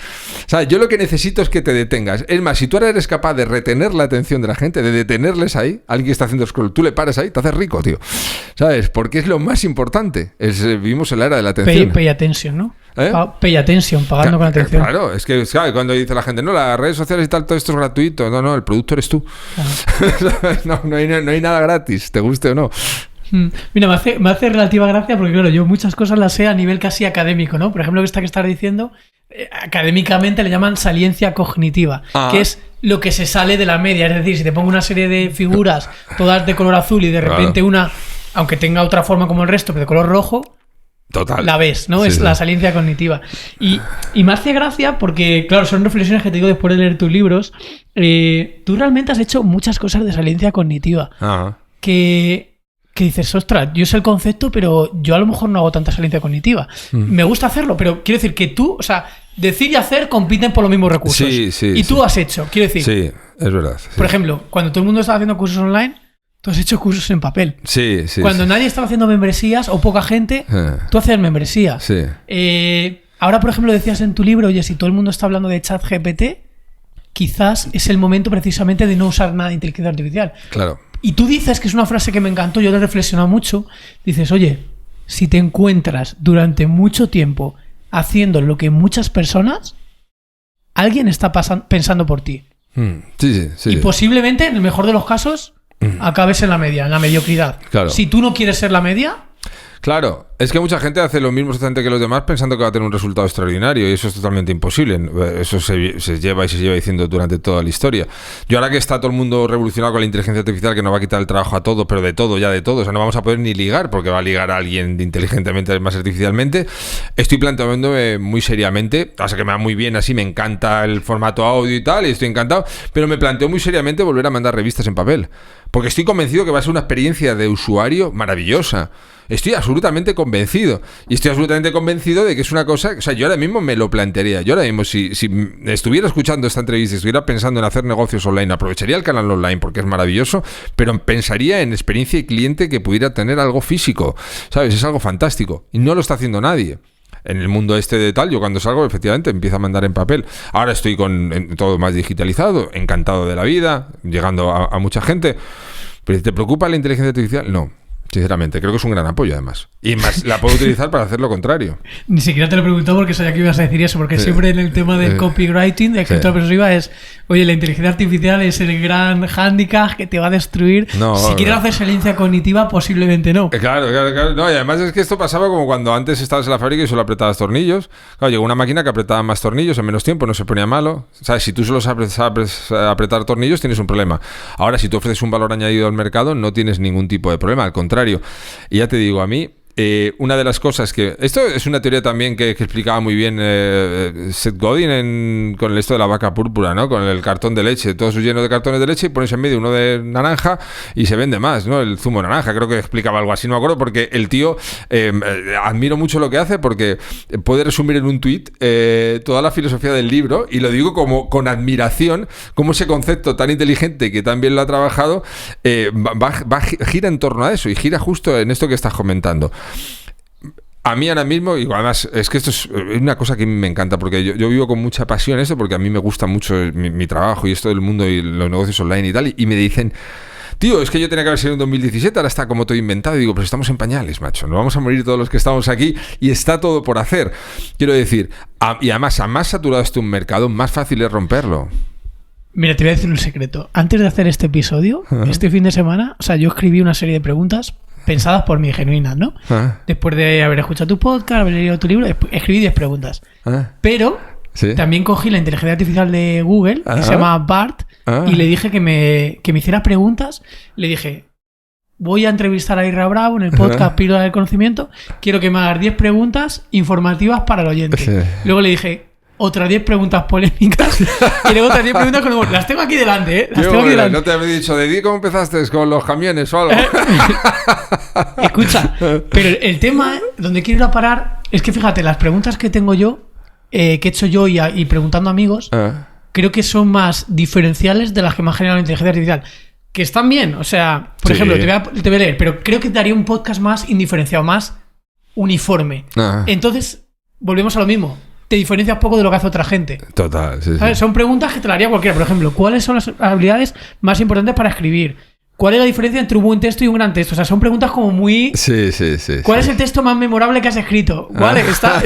O sea, yo lo que necesito es que te detengas. Es más, si tú ahora eres capaz de retener la atención de la gente, de detenerles ahí, alguien que está haciendo scroll, tú le paras ahí, te haces rico, tío. ¿Sabes? Porque es lo más importante. Vivimos en la era de la atención. Pay attention, ¿no? Pay attention, pagando con atención. Claro, es que ¿sabes? Cuando dice la gente, no, las redes sociales y tal, todo esto es gratuito. No, el producto eres tú. No hay nada gratis, te guste o no. Mira, me hace relativa gracia porque, claro, yo muchas cosas las sé a nivel casi académico, ¿no? Por ejemplo, esta que estás diciendo, académicamente le llaman saliencia cognitiva, que es lo que se sale de la media. Es decir, si te pongo una serie de figuras todas de color azul y de repente una, aunque tenga otra forma como el resto, pero de color rojo, total, la ves, ¿no? Es la saliencia cognitiva. Y me hace gracia porque, claro, son reflexiones que te digo después de leer tus libros. Tú realmente has hecho muchas cosas de saliencia cognitiva. Que dices, ostras, yo sé el concepto, pero yo a lo mejor no hago tanta saliencia cognitiva. Me gusta hacerlo, pero quiero decir que tú, o sea, decir y hacer compiten por los mismos recursos. Y tú has hecho, quiero decir. Sí, es verdad. Sí. Por ejemplo, cuando todo el mundo estaba haciendo cursos online, tú has hecho cursos en papel. Sí. Cuando nadie estaba haciendo membresías o poca gente, tú hacías membresías. Sí. Ahora, por ejemplo, decías en tu libro, oye, si todo el mundo está hablando de ChatGPT, quizás es el momento precisamente de no usar nada de inteligencia artificial. Claro. Y tú dices, que es una frase que me encantó, yo le he reflexionado mucho, dices, oye, si te encuentras durante mucho tiempo haciendo lo que muchas personas, alguien está pensando por ti. Sí. Y posiblemente, en el mejor de los casos, acabes en la media, en la mediocridad. Claro. Si tú no quieres ser la media... Claro, es que mucha gente hace lo mismo exactamente que los demás pensando que va a tener un resultado extraordinario y eso es totalmente imposible. Eso se lleva diciendo durante toda la historia. Yo ahora que está todo el mundo revolucionado con la inteligencia artificial que nos va a quitar el trabajo a todos, pero de todo, o sea, no vamos a poder ni ligar porque va a ligar a alguien inteligentemente más artificialmente, estoy planteándome muy seriamente, o sea que me va muy bien así, me encanta el formato audio y tal y estoy encantado, pero me planteo muy seriamente volver a mandar revistas en papel porque estoy convencido que va a ser una experiencia de usuario maravillosa. Estoy absolutamente convencido. Y estoy absolutamente convencido de que es una cosa... O sea, yo ahora mismo me lo plantearía. Yo ahora mismo, si estuviera escuchando esta entrevista y estuviera pensando en hacer negocios online, aprovecharía el canal online porque es maravilloso, pero pensaría en experiencia y cliente que pudiera tener algo físico. ¿Sabes? Es algo fantástico. Y no lo está haciendo nadie. En el mundo este de tal, yo cuando salgo, efectivamente, empiezo a mandar en papel. Ahora estoy con todo más digitalizado, encantado de la vida, llegando a mucha gente. ¿Pero te preocupa la inteligencia artificial? No. Sinceramente, creo que es un gran apoyo además. Y más la puedo utilizar para hacer lo contrario. Ni siquiera te lo he preguntado porque sabía que ibas a decir eso, porque siempre en el tema del copywriting, de escritura persuasiva, es, oye, la inteligencia artificial es el gran hándicap que te va a destruir. Si quieres hacer saliencia cognitiva, posiblemente no. Claro. No, y además es que esto pasaba como cuando antes estabas en la fábrica y solo apretabas tornillos. Claro, llegó una máquina que apretaba más tornillos en menos tiempo, no se ponía malo. ¿Sabes? Si tú solo sabes apretar tornillos, tienes un problema. Ahora, si tú ofreces un valor añadido al mercado, no tienes ningún tipo de problema, al contrario. Y ya te digo, a mí, una de las cosas que... Esto es una teoría también que explicaba muy bien Seth Godin con esto de la vaca púrpura, ¿no? Con el cartón de leche. Todo eso lleno de cartones de leche y pones en medio uno de naranja y se vende más, ¿no? El zumo de naranja, creo que explicaba algo así, no me acuerdo, porque el tío... admiro mucho lo que hace porque puede resumir en un tuit toda la filosofía del libro y lo digo como con admiración, como ese concepto tan inteligente que tan bien lo ha trabajado gira en torno a eso y gira justo en esto que estás comentando. A mí ahora mismo, y además es que esto es una cosa que me encanta porque yo vivo con mucha pasión esto porque a mí me gusta mucho mi trabajo y esto del mundo y los negocios online y tal, y me dicen, tío, es que yo tenía que haber sido en 2017, ahora está como todo inventado. Y digo, pero estamos en pañales, macho, nos vamos a morir todos los que estamos aquí y está todo por hacer. Quiero decir, y además a más saturado esté un mercado, más fácil es romperlo. Mira, te voy a decir un secreto. Antes de hacer este episodio, este fin de semana, o sea, yo escribí una serie de preguntas pensadas por mí, genuinas, ¿no? Después de haber escuchado tu podcast, haber leído tu libro, escribí 10 preguntas. Pero también cogí la inteligencia artificial de Google, que se llama BART, y le dije que me hiciera preguntas. Le dije, voy a entrevistar a Ira Bravo en el podcast Píldora del Conocimiento, quiero que me hagas 10 preguntas informativas para el oyente. Luego le dije, otras 10 preguntas polémicas y luego otras 10 preguntas con humor. Las tengo aquí delante, ¿eh? Las Qué tengo aquí bueno, delante. no te había dicho, ¿de cómo empezaste? ¿Con los camiones o algo? Escucha, pero el tema donde quiero ir a parar es que fíjate, las preguntas que tengo yo, que he hecho yo y preguntando a amigos, creo que son más diferenciales de las que me ha generado la inteligencia artificial. Que están bien, o sea, por ejemplo, te voy a leer, pero creo que daría un podcast más indiferenciado, más uniforme. Entonces, volvemos a lo mismo. Te diferencias poco de lo que hace otra gente. Total, sí. Son preguntas que te las haría cualquiera. Por ejemplo, ¿cuáles son las habilidades más importantes para escribir? ¿Cuál es la diferencia entre un buen texto y un gran texto? O sea, son preguntas como muy... Sí. ¿Cuál es el texto más memorable que has escrito? Vale, está...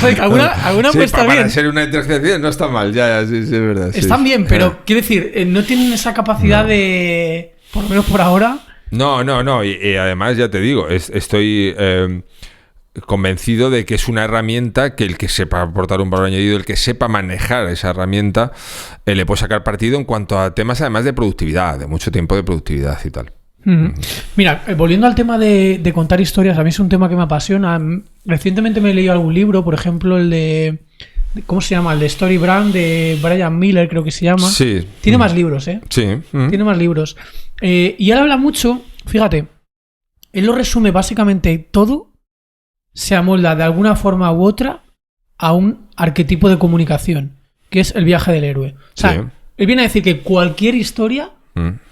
Joder, alguna puede estar bien. Para ser una inteligencia artificial no está mal, ya, sí, es verdad. Están bien, pero quiero decir, no tienen esa capacidad de... Por lo menos por ahora... No. Y además, ya te digo, estoy convencido de que es una herramienta que el que sepa aportar un valor añadido, el que sepa manejar esa herramienta, le puede sacar partido en cuanto a temas además de productividad, de mucho tiempo de productividad y tal. Mira, volviendo al tema de contar historias, a mí es un tema que me apasiona. Recientemente me he leído algún libro, por ejemplo, el de... ¿Cómo se llama? El de Story Brand, de Brian Miller, creo que se llama. Sí. Tiene más libros, ¿eh? Sí. Tiene más libros. Y él habla mucho, fíjate, él lo resume básicamente todo, se amolda de alguna forma u otra a un arquetipo de comunicación, que es el viaje del héroe. O sea, él viene a decir que cualquier historia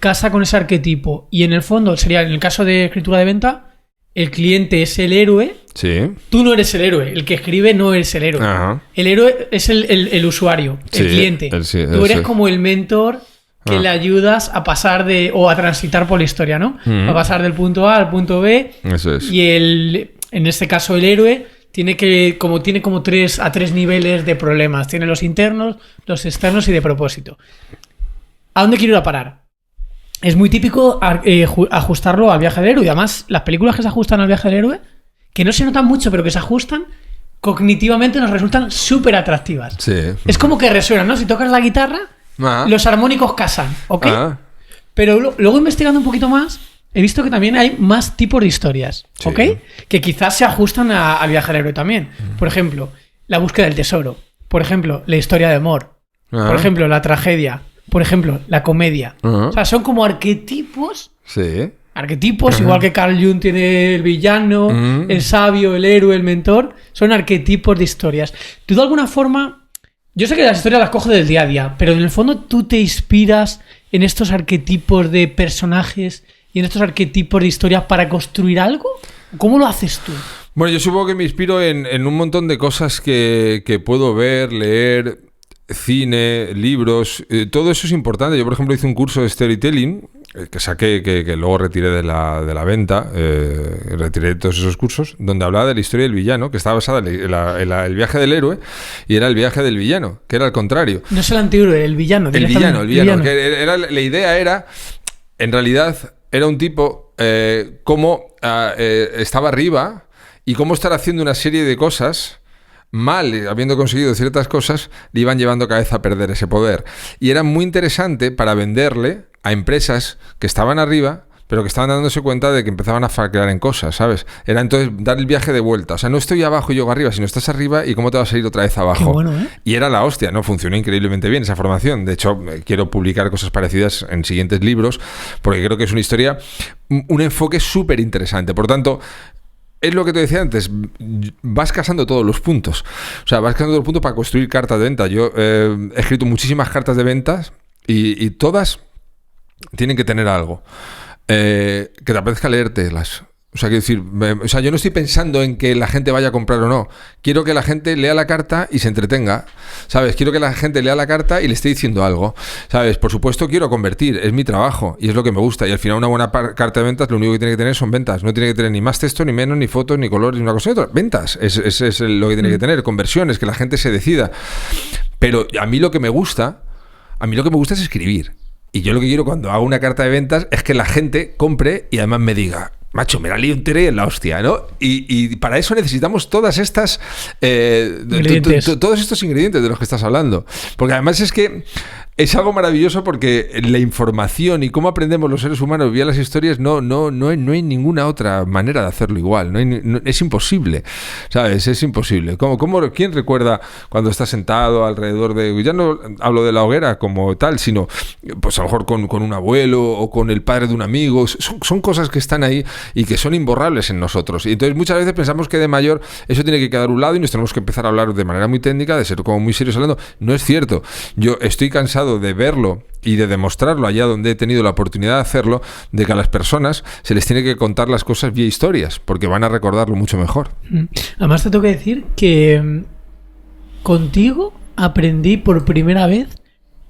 casa con ese arquetipo. Y en el fondo sería, en el caso de escritura de venta, el cliente es el héroe. Sí. Tú no eres el héroe. El que escribe no es el héroe. Ajá. El héroe es el usuario, el cliente. Tú eres como el mentor que le ayudas a pasar o a transitar por la historia, ¿no? A pasar del punto A al punto B. Eso es. Y en este caso el héroe tiene como tres niveles de problemas. Tiene los internos, los externos y de propósito. ¿A dónde quiero ir a parar? Es muy típico ajustarlo al viaje del héroe. Y además, las películas que se ajustan al viaje del héroe, que no se notan mucho, pero que se ajustan, cognitivamente nos resultan súper atractivas. Sí. Es como que resuenan, ¿no? Si tocas la guitarra, los armónicos casan, ¿ok? Pero luego investigando un poquito más, he visto que también hay más tipos de historias, ¿ok? Que quizás se ajustan al viaje del héroe también. Por ejemplo, la búsqueda del tesoro. Por ejemplo, la historia de amor. Por ejemplo, la tragedia. Por ejemplo, la comedia. O sea, son como arquetipos. Sí. Arquetipos, igual que Carl Jung tiene el villano, el sabio, el héroe, el mentor. Son arquetipos de historias. Tú de alguna forma... Yo sé que las historias las cojo del día a día, pero en el fondo tú te inspiras en estos arquetipos de personajes y en estos arquetipos de historias para construir algo. ¿Cómo lo haces tú? Bueno, yo supongo que me inspiro en un montón de cosas que puedo ver, leer, cine, libros. Todo eso es importante. Yo, por ejemplo, hice un curso de storytelling que saqué, que luego retiré de la venta, retiré todos esos cursos, donde hablaba de la historia del villano, que estaba basada en el viaje del héroe, y era el viaje del villano, que era al contrario. No es el antihéroe, el villano. El villano. Que la idea era, en realidad, era un tipo cómo estaba arriba y cómo estar haciendo una serie de cosas mal, habiendo conseguido ciertas cosas, le iban llevando cada vez a perder ese poder. Y era muy interesante para venderle a empresas que estaban arriba, pero que estaban dándose cuenta de que empezaban a fallar en cosas, ¿sabes? Era entonces dar el viaje de vuelta. O sea, no estoy abajo y llego arriba, sino estás arriba y cómo te vas a ir otra vez abajo. Qué bueno, ¿eh? Y era la hostia, ¿no? Funcionó increíblemente bien esa formación. De hecho, quiero publicar cosas parecidas en siguientes libros, porque creo que es una historia, un enfoque súper interesante. Por tanto, es lo que te decía antes, vas casando todos los puntos. O sea, vas casando todos los puntos para construir cartas de venta. Yo he escrito muchísimas cartas de ventas y todas tienen que tener algo que te apetezca leértelas. O sea, quiero decir, yo no estoy pensando en que la gente vaya a comprar o no. Quiero que la gente lea la carta y se entretenga, ¿sabes? Quiero que la gente lea la carta y le esté diciendo algo, ¿sabes? Por supuesto quiero convertir, es mi trabajo y es lo que me gusta. Y al final una buena carta de ventas lo único que tiene que tener son ventas. No tiene que tener ni más texto, ni menos, ni fotos, ni colores, ni una cosa ni otra. Ventas, es lo que tiene que tener. Conversiones, que la gente se decida. Pero a mí lo que me gusta es escribir. Y yo lo que quiero cuando hago una carta de ventas es que la gente compre y además me diga: macho, me la lío entera y en la hostia, ¿no? Y para eso necesitamos todas estas todos estos ingredientes de los que estás hablando. Porque además es que es algo maravilloso porque la información y cómo aprendemos los seres humanos vía las historias no hay ninguna otra manera de hacerlo igual. Es imposible, ¿sabes? Es imposible. ¿Quién recuerda cuando está sentado alrededor de... Ya no hablo de la hoguera como tal, sino pues a lo mejor con un abuelo o con el padre de un amigo. Son cosas que están ahí y que son imborrables en nosotros. Y entonces muchas veces pensamos que de mayor eso tiene que quedar a un lado y nos tenemos que empezar a hablar de manera muy técnica, de ser como muy serios hablando. No es cierto. Yo estoy cansado de verlo y de demostrarlo allá donde he tenido la oportunidad de hacerlo, de que a las personas se les tiene que contar las cosas vía historias, porque van a recordarlo mucho mejor. Además te tengo que decir que contigo aprendí por primera vez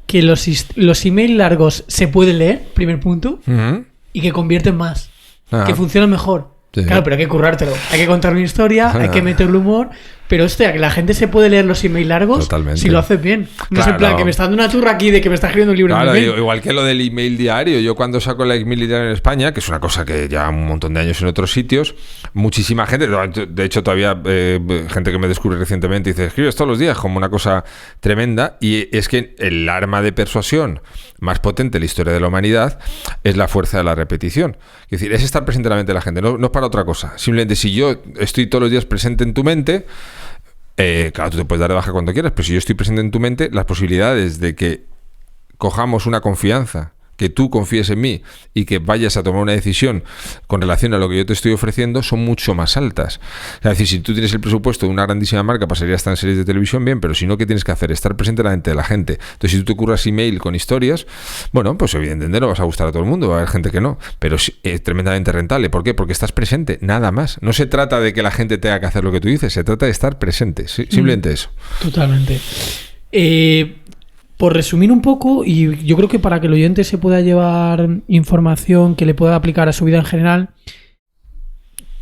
que los emails largos se pueden leer, primer punto, y que convierten más, que funcionan mejor. Sí. Claro, pero hay que currártelo. Hay que contar una historia, hay que meterle humor. Pero hostia, que la gente se puede leer los emails largos. Totalmente. Si lo haces bien. No claro. Es en plan que me está dando una turra aquí de que me está escribiendo un libro. Claro, igual que lo del email diario. Yo cuando saco el email diario en España, que es una cosa que lleva un montón de años en otros sitios, muchísima gente, de hecho todavía gente que me descubre recientemente dice, escribes todos los días, como una cosa tremenda. Y es que el arma de persuasión más potente en la historia de la humanidad es la fuerza de la repetición. Es decir, es estar presente en la mente de la gente, no es para otra cosa. Simplemente si yo estoy todos los días presente en tu mente, claro, tú te puedes dar de baja cuando quieras, pero si yo estoy presente en tu mente, las posibilidades de que cojamos una confianza, que tú confíes en mí y que vayas a tomar una decisión con relación a lo que yo te estoy ofreciendo son mucho más altas. Es decir, si tú tienes el presupuesto de una grandísima marca para salir hasta en series de televisión, bien, pero si no, ¿qué tienes que hacer? Estar presente en la mente de la gente. Entonces, si tú te curras email con historias, bueno, pues evidentemente no vas a gustar a todo el mundo, va a haber gente que no, pero es tremendamente rentable. ¿Por qué? Porque estás presente, nada más. No se trata de que la gente tenga que hacer lo que tú dices, se trata de estar presente, simplemente eso. Totalmente. Por resumir un poco, y yo creo que para que el oyente se pueda llevar información que le pueda aplicar a su vida en general,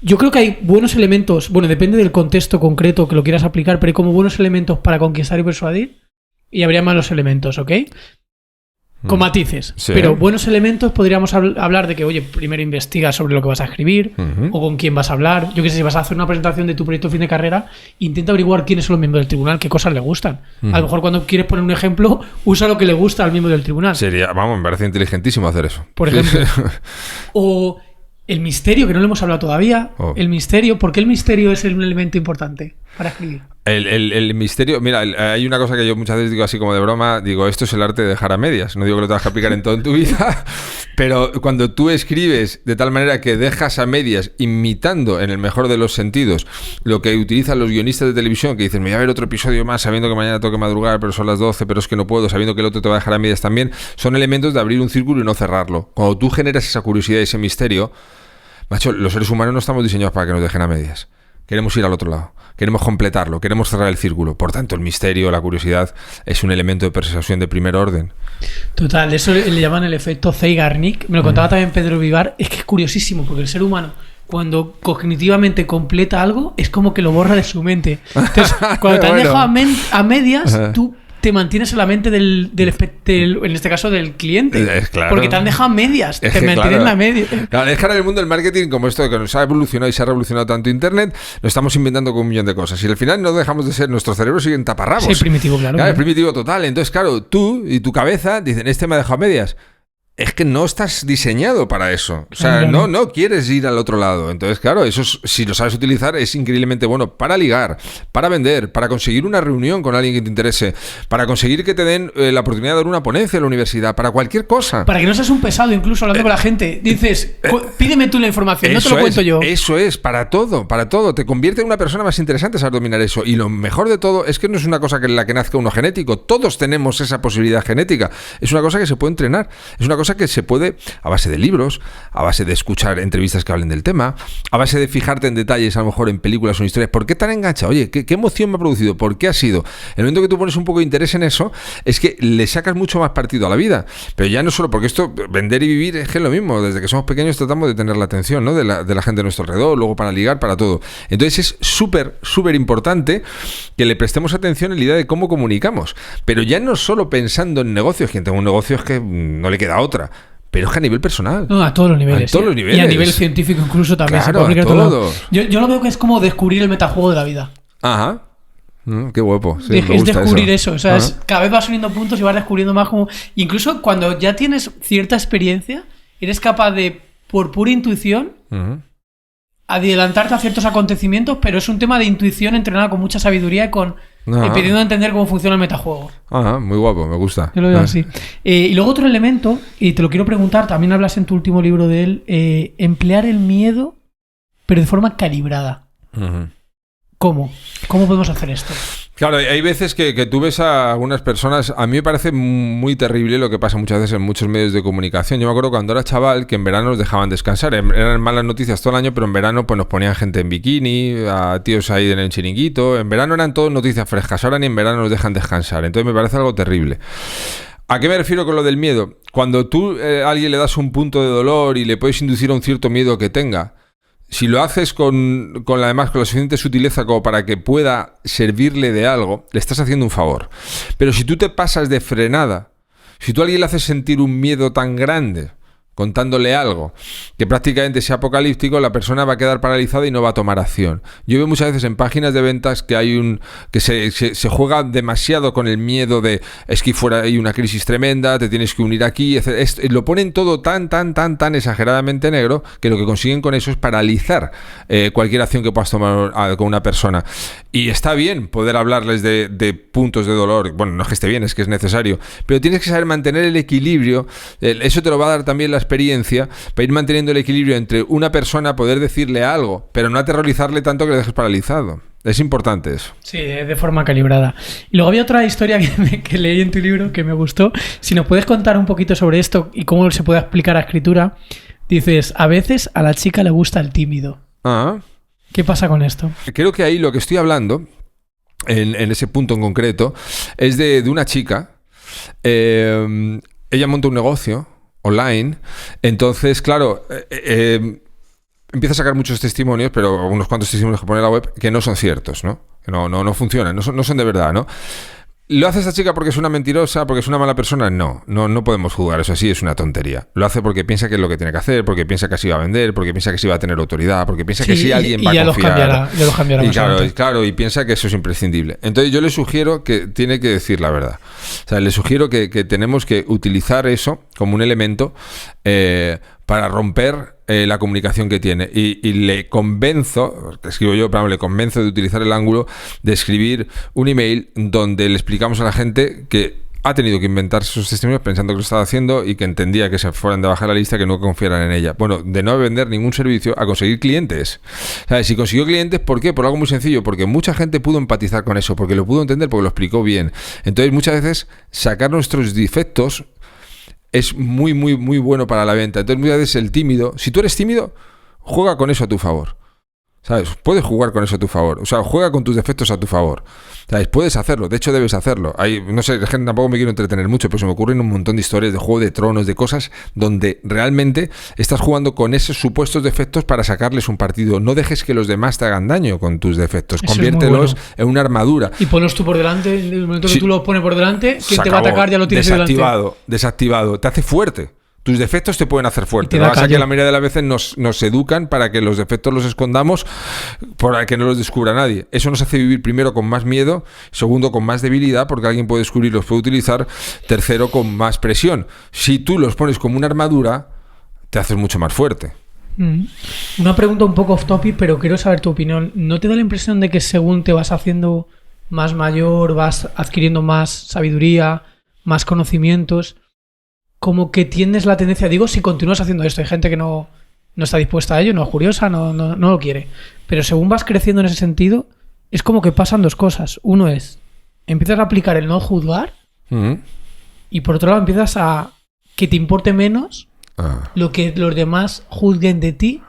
yo creo que hay buenos elementos, bueno, depende del contexto concreto que lo quieras aplicar, pero hay como buenos elementos para conquistar y persuadir, y habría malos elementos, ¿ok? Con matices, sí. Pero buenos elementos podríamos hablar de que, oye, primero investiga sobre lo que vas a escribir o con quién vas a hablar. Yo qué sé, si vas a hacer una presentación de tu proyecto de fin de carrera, intenta averiguar quiénes son los miembros del tribunal, qué cosas le gustan. A lo mejor cuando quieres poner un ejemplo, usa lo que le gusta al miembro del tribunal. Me parece inteligentísimo hacer eso. Por ejemplo. O el misterio, que no lo hemos hablado todavía. El misterio, ¿por qué el misterio es un elemento importante para escribir? El misterio, mira, hay una cosa que yo muchas veces digo así como de broma, digo, esto es el arte de dejar a medias. No digo que lo tengas que aplicar en todo en tu vida, pero cuando tú escribes de tal manera que dejas a medias, imitando en el mejor de los sentidos lo que utilizan los guionistas de televisión, que dicen, me voy a ver otro episodio más sabiendo que mañana tengo que madrugar, pero son las 12, pero es que no puedo, sabiendo que el otro te va a dejar a medias también, son elementos de abrir un círculo y no cerrarlo. Cuando tú generas esa curiosidad y ese misterio, macho, los seres humanos no estamos diseñados para que nos dejen a medias. Queremos ir al otro lado, queremos completarlo, queremos cerrar el círculo. Por tanto, el misterio, la curiosidad, es un elemento de persuasión de primer orden. Total, eso le llaman el efecto Zeigarnik. Me lo contaba también Pedro Vivar. Es que es curiosísimo, porque el ser humano, cuando cognitivamente completa algo, es como que lo borra de su mente. Entonces, cuando te han dejado a medias, tú te mantienes en la mente del en este caso del cliente, claro. Porque te han dejado medias, te mantienes en la media. Claro, es que ahora en el mundo del marketing, como esto que nos ha evolucionado y se ha revolucionado tanto Internet, lo estamos inventando con un millón de cosas y al final no dejamos de ser, nuestro cerebro sigue en taparrabos. Sí, primitivo, claro. Es primitivo total. Entonces, claro, tú y tu cabeza dicen, este me ha dejado a medias. Es que no estás diseñado para eso. O sea, no quieres ir al otro lado. Entonces, claro, eso si lo sabes utilizar es increíblemente bueno para ligar, para vender, para conseguir una reunión con alguien que te interese, para conseguir que te den la oportunidad de dar una ponencia en la universidad, para cualquier cosa. Para que no seas un pesado incluso hablando con la gente. Dices, pídeme tú la información, no te lo cuento yo. Eso es, para todo, para todo. Te convierte en una persona más interesante saber dominar eso. Y lo mejor de todo es que no es una cosa que en la que nazca uno genético. Todos tenemos esa posibilidad genética. Es una cosa que se puede entrenar. Es una cosa que se puede, a base de libros, a base de escuchar entrevistas que hablen del tema, a base de fijarte en detalles, a lo mejor en películas o en historias. ¿Por qué tan engancha? Oye, ¿qué emoción me ha producido? ¿Por qué ha sido? El momento que tú pones un poco de interés en eso, es que le sacas mucho más partido a la vida. Pero ya no solo, porque esto, vender y vivir es que es lo mismo. Desde que somos pequeños tratamos de tener la atención, ¿no? de la gente a nuestro alrededor, luego para ligar, para todo. Entonces es súper, súper importante que le prestemos atención en la idea de cómo comunicamos. Pero ya no solo pensando en negocios, quien tenga un negocio es que no le queda otra. Pero es que a nivel personal. No, a todos los niveles. A todos los niveles. Y a nivel científico incluso también. Claro, se puede aplicar a todos. Yo lo veo que es como descubrir el metajuego de la vida. Ajá. Qué guapo. Sí, me Es gusta descubrir eso. O sea, Ajá. cada vez vas uniendo puntos y vas descubriendo más como... Incluso cuando ya tienes cierta experiencia, eres capaz de, por pura intuición, Ujú. adelantarte a ciertos acontecimientos, pero es un tema de intuición entrenada con mucha sabiduría y con Ajá. pidiendo entender cómo funciona el metajuego. Muy guapo, me gusta. Yo lo veo así. Y luego otro elemento, y te lo quiero preguntar, también hablas en tu último libro de él, emplear el miedo, pero de forma calibrada. Ujú. ¿Cómo? ¿Cómo podemos hacer esto? Claro, hay veces que tú ves a algunas personas, a mí me parece muy terrible lo que pasa muchas veces en muchos medios de comunicación. Yo me acuerdo cuando era chaval que en verano nos dejaban descansar, eran malas noticias todo el año, pero en verano pues nos ponían gente en bikini, a tíos ahí en el chiringuito, en verano eran todo noticias frescas, ahora ni en verano nos dejan descansar, entonces me parece algo terrible. ¿A qué me refiero con lo del miedo? Cuando tú a alguien le das un punto de dolor y le puedes inducir a un cierto miedo que tenga, si lo haces además con la suficiente sutileza como para que pueda servirle de algo, le estás haciendo un favor. Pero si tú te pasas de frenada, si tú a alguien le haces sentir un miedo tan grande, contándole algo que prácticamente sea apocalíptico, la persona va a quedar paralizada y no va a tomar acción. Yo veo muchas veces en páginas de ventas que hay que se juega demasiado con el miedo de es que fuera hay una crisis tremenda, te tienes que unir aquí, etc. Lo ponen todo tan exageradamente negro que lo que consiguen con eso es paralizar cualquier acción que puedas tomar con una persona. Y está bien poder hablarles de puntos de dolor, bueno, no es que esté bien, es que es necesario, pero tienes que saber mantener el equilibrio. Eso te lo va a dar también la experiencia para ir manteniendo el equilibrio entre una persona, poder decirle algo, pero no aterrorizarle tanto que le dejes paralizado. Es importante eso. Sí, de forma calibrada. Y luego había otra historia que leí en tu libro que me gustó. Si nos puedes contar un poquito sobre esto y cómo se puede aplicar a escritura. Dices, a veces a la chica le gusta el tímido. ¿Qué pasa con esto? Creo que ahí lo que estoy hablando, en ese punto en concreto, es de una chica. Ella monta un negocio online, entonces, claro, empieza a sacar muchos testimonios, pero unos cuantos testimonios que pone en la web que no son ciertos, ¿no? Que no funcionan, no son de verdad, ¿no? ¿Lo hace esta chica porque es una mentirosa, porque es una mala persona? No podemos juzgar, eso así es una tontería. Lo hace porque piensa que es lo que tiene que hacer, porque piensa que así va a vender, porque piensa que así va a tener autoridad, porque piensa que sí alguien va a confiar. Ya los cambiará y claro, y piensa que eso es imprescindible. Entonces yo le sugiero que tiene que decir la verdad. O sea, le sugiero que tenemos que utilizar eso como un elemento para romper la comunicación que tiene. Y le convenzo, escribo yo, pero le convenzo de utilizar el ángulo de escribir un email donde le explicamos a la gente que ha tenido que inventarse sus testimonios pensando que lo estaba haciendo y que entendía que se fueran de bajar la lista, que no confiaran en ella. Bueno, de no vender ningún servicio a conseguir clientes. ¿Sabes? Si consiguió clientes, ¿por qué? Por algo muy sencillo, porque mucha gente pudo empatizar con eso, porque lo pudo entender, porque lo explicó bien. Entonces, muchas veces, sacar nuestros defectos es muy bueno para la venta. Entonces, muchas veces el tímido, si tú eres tímido, juega con eso a tu favor. ¿Sabes? Puedes jugar con eso a tu favor. O sea, juega con tus defectos a tu favor. ¿Sabes? Puedes hacerlo. De hecho, debes hacerlo. No sé, gente, tampoco me quiero entretener mucho, pero se me ocurren un montón de historias de Juego de Tronos, de cosas donde realmente estás jugando con esos supuestos defectos para sacarles un partido. No dejes que los demás te hagan daño con tus defectos. Eso conviértelos en una armadura. Y ponlos tú por delante. En el momento que tú los pones por delante, quien te va a atacar ya lo tienes desactivado. Te hace fuerte. Tus defectos te pueden hacer fuerte. Lo que pasa es que la mayoría de las veces nos educan para que los defectos los escondamos, para que no los descubra nadie. Eso nos hace vivir primero con más miedo, segundo con más debilidad, porque alguien puede descubrirlos, puede utilizar, tercero con más presión. Si tú los pones como una armadura, te haces mucho más fuerte. Una pregunta un poco off topic, pero quiero saber tu opinión. ¿No te da la impresión de que según te vas haciendo más mayor, vas adquiriendo más sabiduría, más conocimientos, como que tienes la tendencia, digo, si continúas haciendo esto, hay gente que no está dispuesta a ello, no es curiosa, no lo quiere, pero según vas creciendo en ese sentido, es como que pasan dos cosas. Uno es, empiezas a aplicar el no juzgar, y por otro lado empiezas a que te importe menos lo que los demás juzguen de ti,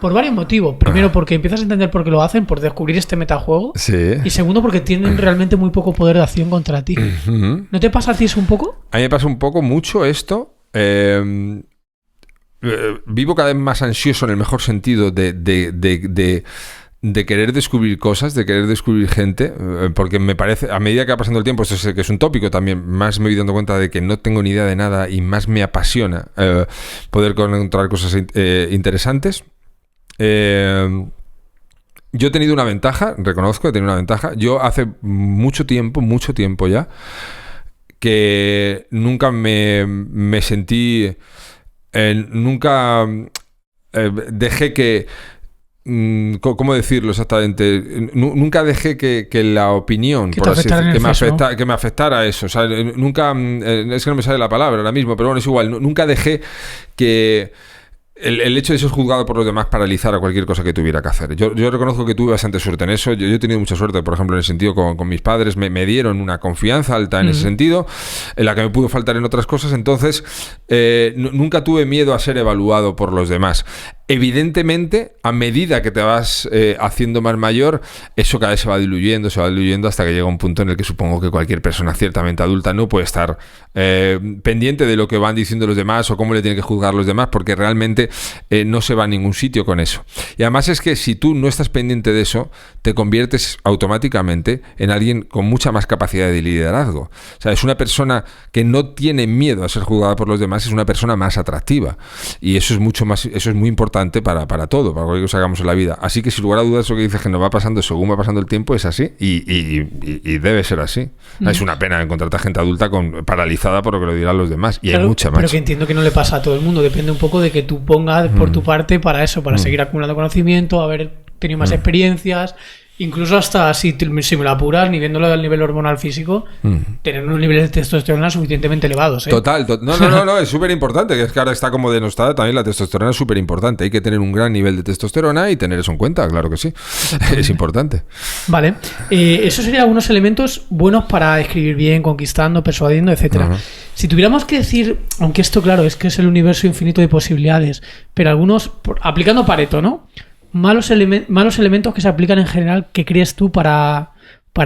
por varios motivos. Primero, porque empiezas a entender por qué lo hacen, por descubrir este metajuego. Sí. Y segundo, porque tienen realmente muy poco poder de acción contra ti. ¿No te pasa a ti eso un poco? A mí me pasa un poco mucho esto. Vivo cada vez más ansioso en el mejor sentido de querer descubrir cosas, de querer descubrir gente, porque me parece, a medida que va pasando el tiempo, esto es que es un tópico también, más me voy dando cuenta de que no tengo ni idea de nada y más me apasiona poder encontrar cosas interesantes. yo he tenido una ventaja, reconozco, he tenido una ventaja. Yo hace mucho tiempo ya, que nunca me sentí... nunca dejé que... ¿Cómo decirlo exactamente? Nunca dejé que la opinión, por así decirlo, que me afectara a eso. O sea, nunca... es que no me sale la palabra ahora mismo, pero bueno, es igual. Nunca dejé que... El hecho de ser juzgado por los demás paralizara cualquier cosa que tuviera que hacer. Yo reconozco que tuve bastante suerte en eso. Yo he tenido mucha suerte, por ejemplo, en el sentido con mis padres. Me dieron una confianza alta en ese sentido, en la que me pudo faltar en otras cosas. Entonces, nunca tuve miedo a ser evaluado por los demás. Evidentemente, a medida que te vas haciendo más mayor, eso cada vez se va diluyendo hasta que llega un punto en el que supongo que cualquier persona ciertamente adulta no puede estar pendiente de lo que van diciendo los demás o cómo le tienen que juzgar los demás, porque realmente no se va a ningún sitio con eso. Y además es que si tú no estás pendiente de eso, te conviertes automáticamente en alguien con mucha más capacidad de liderazgo. O sea, es una persona que no tiene miedo a ser juzgada por los demás, es una persona más atractiva. Y eso es muy importante para todo, para cualquier cosa que hagamos en la vida. Así que sin lugar a dudas, eso que dices que nos va pasando según va pasando el tiempo es así y debe ser así. Es una pena encontrarte a gente adulta paralizada por lo que lo dirán los demás. Y claro, hay mucha más. Pero que entiendo que no le pasa a todo el mundo. Depende un poco de que tú pongas por tu parte para eso, para seguir acumulando conocimiento, haber tenido más experiencias. Incluso hasta, si me lo apuras, ni viéndolo al nivel hormonal físico, tener unos niveles de testosterona suficientemente elevados. Total. No, es súper importante, que es que ahora está como denostada también la testosterona, es súper importante. Hay que tener un gran nivel de testosterona y tener eso en cuenta, claro que sí. Es importante. Vale. Esos serían algunos elementos buenos para escribir bien, conquistando, persuadiendo, etcétera. Si tuviéramos que decir, aunque esto, claro, es que es el universo infinito de posibilidades, pero algunos, aplicando Pareto, ¿no? Malos elementos que se aplican en general, ¿qué crees tú para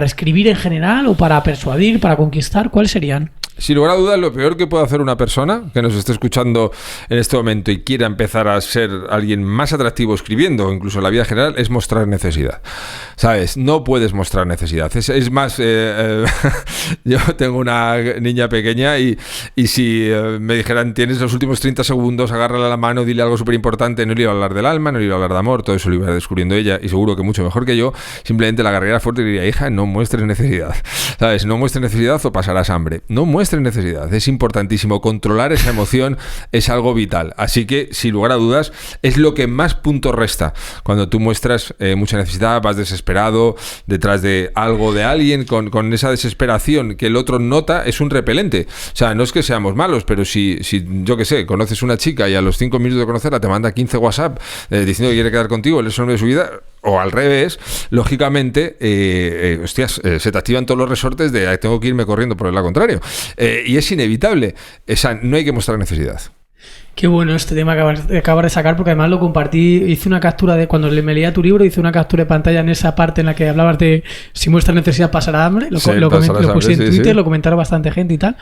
escribir en general o para persuadir, para conquistar? ¿Cuáles serían? Sin lugar a dudas, lo peor que puede hacer una persona que nos esté escuchando en este momento y quiera empezar a ser alguien más atractivo escribiendo, o incluso en la vida general, es mostrar necesidad. ¿Sabes? No puedes mostrar necesidad. Es más, yo tengo una niña pequeña y si me dijeran, tienes los últimos 30 segundos, agárrala la mano, dile algo súper importante, no le iba a hablar del alma, no le iba a hablar de amor, todo eso lo iba descubriendo ella, y seguro que mucho mejor que yo. Simplemente la agarraría fuerte y diría, hija, no muestres necesidad. ¿Sabes? No muestres necesidad o pasarás hambre. No muestres necesidad, es importantísimo. Controlar esa emoción es algo vital. Así que, sin lugar a dudas, es lo que más puntos resta. Cuando tú muestras mucha necesidad, vas desesperado detrás de algo, de alguien, con esa desesperación que el otro nota, es un repelente. O sea, no es que seamos malos, pero si yo qué sé, conoces una chica y a los 5 minutos de conocerla te manda 15 WhatsApp diciendo que quiere quedar contigo, el hombre de su vida, o al revés, lógicamente, se te activan todos los resortes de tengo que irme corriendo por el lado contrario. Y es inevitable. No hay que mostrar necesidad. Qué bueno este tema que acabas de sacar, porque además lo compartí, hice una captura de cuando me leía tu libro, hice una captura de pantalla en esa parte en la que hablabas de si muestras necesidad pasará hambre, lo puse en Twitter, lo comentaron bastante gente y tal.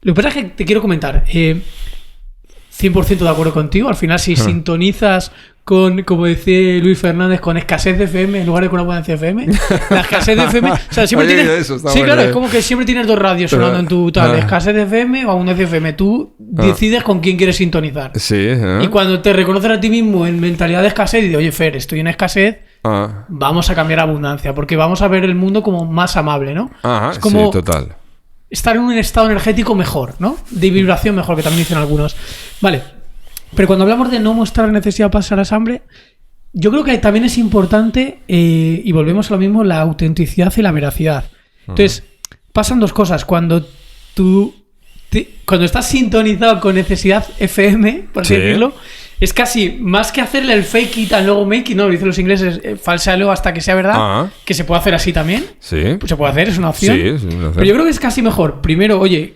Lo que pasa es que te quiero comentar, 100% de acuerdo contigo, al final si sintonizas con, como decía Luis Fernández, con escasez de FM en lugar de con abundancia de FM. La escasez de FM, o sea, siempre tienes... Eso sí, bueno, claro, es como que siempre tienes dos radios sonando en tu tal, escasez de FM o abundancia de FM. Tú decides con quién quieres sintonizar. Sí. Y cuando te reconoces a ti mismo en mentalidad de escasez y dices, oye, Fer, estoy en escasez, vamos a cambiar a abundancia, porque vamos a ver el mundo como más amable, ¿no? Es como... Sí, total. Estar en un estado energético mejor, ¿no? De vibración mejor, que también dicen algunos. Vale. Pero cuando hablamos de no mostrar necesidad para pasar hambre, yo creo que también es importante, y volvemos a lo mismo, la autenticidad y la veracidad. Entonces, pasan dos cosas. Cuando estás sintonizado con necesidad FM, por así decirlo, es casi más que hacerle el fake it and luego make it, no, lo dicen los ingleses, falséalo hasta que sea verdad, que se puede hacer así también. Sí. Pues se puede hacer, es una opción. Sí, es una opción. Pero yo creo que es casi mejor. Primero, oye,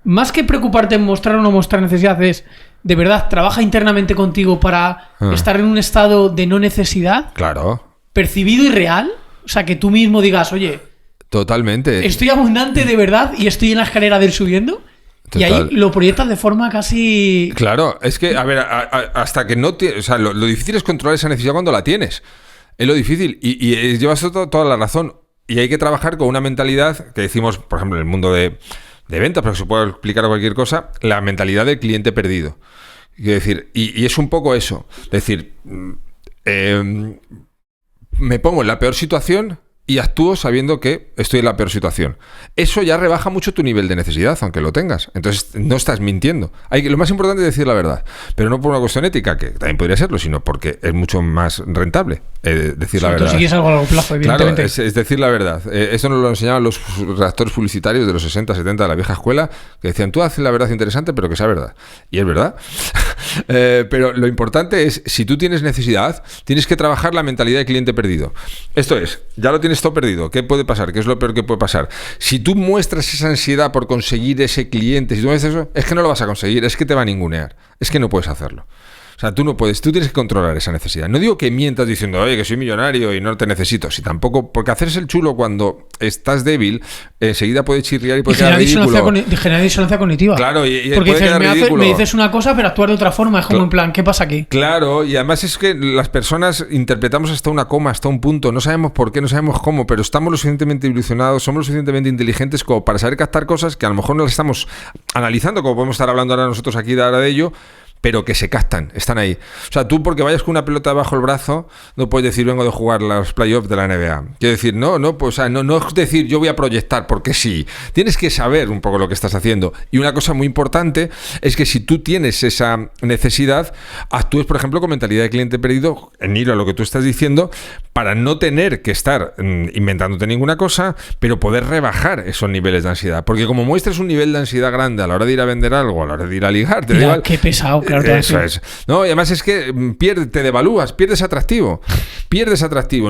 más que preocuparte en mostrar o no mostrar necesidad, es de verdad, trabaja internamente contigo para estar en un estado de no necesidad. Claro. Percibido y real. O sea, que tú mismo digas, oye, totalmente. Estoy abundante de verdad y estoy en la escalera del subiendo. Total. Y ahí lo proyectas de forma casi... Claro, es que, a ver, hasta que no... O sea, lo difícil es controlar esa necesidad cuando la tienes. Es lo difícil. Y llevas toda la razón. Y hay que trabajar con una mentalidad que decimos, por ejemplo, en el mundo de ventas, pero que se puede explicar a cualquier cosa, la mentalidad del cliente perdido. Quiero decir, y es un poco eso. Es decir, me pongo en la peor situación y actúo sabiendo que estoy en la peor situación. Eso ya rebaja mucho tu nivel de necesidad, aunque lo tengas. Entonces no estás mintiendo. Lo más importante es decir la verdad, pero no por una cuestión ética, que también podría serlo, sino porque es mucho más rentable decir la verdad. Si quieres algo a largo plazo, evidentemente. Claro, es decir la verdad. Eso nos lo enseñaban los redactores publicitarios de los 60, 70 de la vieja escuela, que decían, tú haces la verdad interesante, pero que sea verdad. Y es verdad. Pero lo importante es, si tú tienes necesidad, tienes que trabajar la mentalidad de cliente perdido. Esto es, ya lo tienes todo perdido. ¿Qué puede pasar? ¿Qué es lo peor que puede pasar? Si tú muestras esa ansiedad por conseguir ese cliente, si tú muestras eso, es que no lo vas a conseguir, es que te va a ningunear, es que no puedes hacerlo. O sea, tú no puedes, tú tienes que controlar esa necesidad. No digo que mientas diciendo, oye, que soy millonario y no te necesito. Si tampoco, porque hacerse el chulo cuando estás débil, enseguida puede chirriar y puede quedar ridículo. Generar disonancia cognitiva. Claro, y porque puede dices, quedar ridículo. me dices una cosa, pero actuar de otra forma. Es como en plan, ¿qué pasa aquí? Claro, y además es que las personas interpretamos hasta una coma, hasta un punto. No sabemos por qué, no sabemos cómo, pero estamos lo suficientemente evolucionados, somos lo suficientemente inteligentes como para saber captar cosas que a lo mejor no las estamos analizando, como podemos estar hablando ahora nosotros aquí de ahora de ello, pero que se captan, están ahí. O sea, tú porque vayas con una pelota bajo el brazo, no puedes decir, vengo de jugar los playoffs de la NBA. Quiero decir, no es decir, yo voy a proyectar, porque sí. Tienes que saber un poco lo que estás haciendo. Y una cosa muy importante es que si tú tienes esa necesidad, actúes, por ejemplo, con mentalidad de cliente perdido, en hilo a lo que tú estás diciendo, para no tener que estar inventándote ninguna cosa, pero poder rebajar esos niveles de ansiedad. Porque como muestres un nivel de ansiedad grande a la hora de ir a vender algo, a la hora de ir a ligar, te da igual. Qué pesado, claro. Eso es. No, y además es que te devalúas, pierdes atractivo.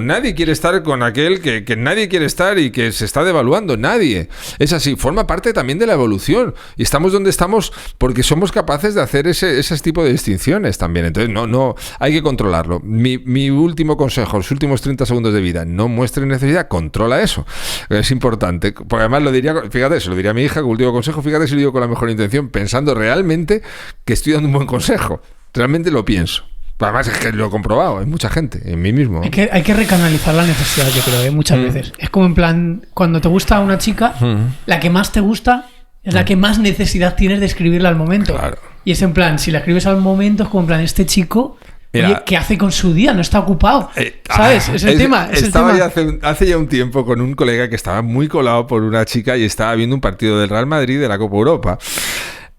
Nadie quiere estar con aquel que nadie quiere estar y que se está devaluando. Nadie. Es así. Forma parte también de la evolución. Y estamos donde estamos porque somos capaces de hacer ese tipo de distinciones también. Entonces, no, hay que controlarlo. Mi último consejo, los últimos 30 segundos de vida, no muestres necesidad, controla eso. Es importante. Porque además lo diría, fíjate, se lo diría a mi hija como último consejo, fíjate si lo digo con la mejor intención, pensando realmente que estoy dando un buen consejo. Realmente lo pienso. Además es que lo he comprobado en mucha gente, en mí mismo. Hay que recanalizar la necesidad, yo creo, muchas veces. Es como en plan, cuando te gusta una chica, la que más te gusta es la que más necesidad tienes de escribirla al momento. Claro. Y es en plan, si la escribes al momento, es como en plan, este chico... Mira, oye, ¿qué hace con su día? No está ocupado. ¿Sabes? Es el tema. Estaba ya hace ya un tiempo con un colega que estaba muy colado por una chica y estaba viendo un partido del Real Madrid de la Copa Europa.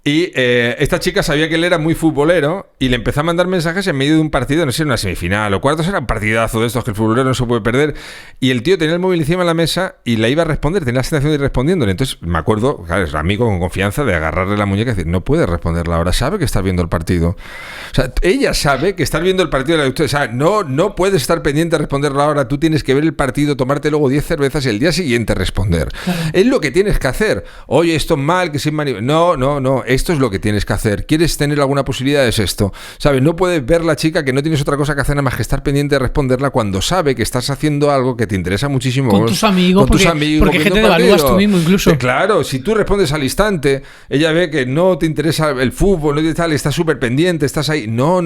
Y esta chica sabía que él era muy futbolero y le empezó a mandar mensajes en medio de un partido, no sé, una semifinal o cuartos, era un partidazo de estos que el futbolero no se puede perder. Y el tío tenía el móvil encima de la mesa y la iba a responder, tenía la sensación de ir respondiéndole. Entonces me acuerdo, claro, es amigo con confianza, de agarrarle la muñeca y decir, no puedes responderla ahora, sabe que estás viendo el partido. O sea, ella sabe que estás viendo el partido de la... O sea, no puedes estar pendiente a responderla ahora, tú tienes que ver el partido, tomarte luego 10 cervezas y el día siguiente responder. Claro. Es lo que tienes que hacer. Oye, esto es mal, que se No. Esto es lo que tienes que hacer. ¿Quieres tener alguna posibilidad? Es esto. ¿Sabes? No puedes ver la chica que no tienes otra cosa que hacer nada más que estar pendiente de responderla cuando sabe que estás haciendo algo que te interesa muchísimo. Con tus amigos. Porque gente te evalúas tú mismo incluso. Claro, si tú respondes al instante, ella ve que no te interesa el fútbol, no te tal, estás súper pendiente, estás ahí. No.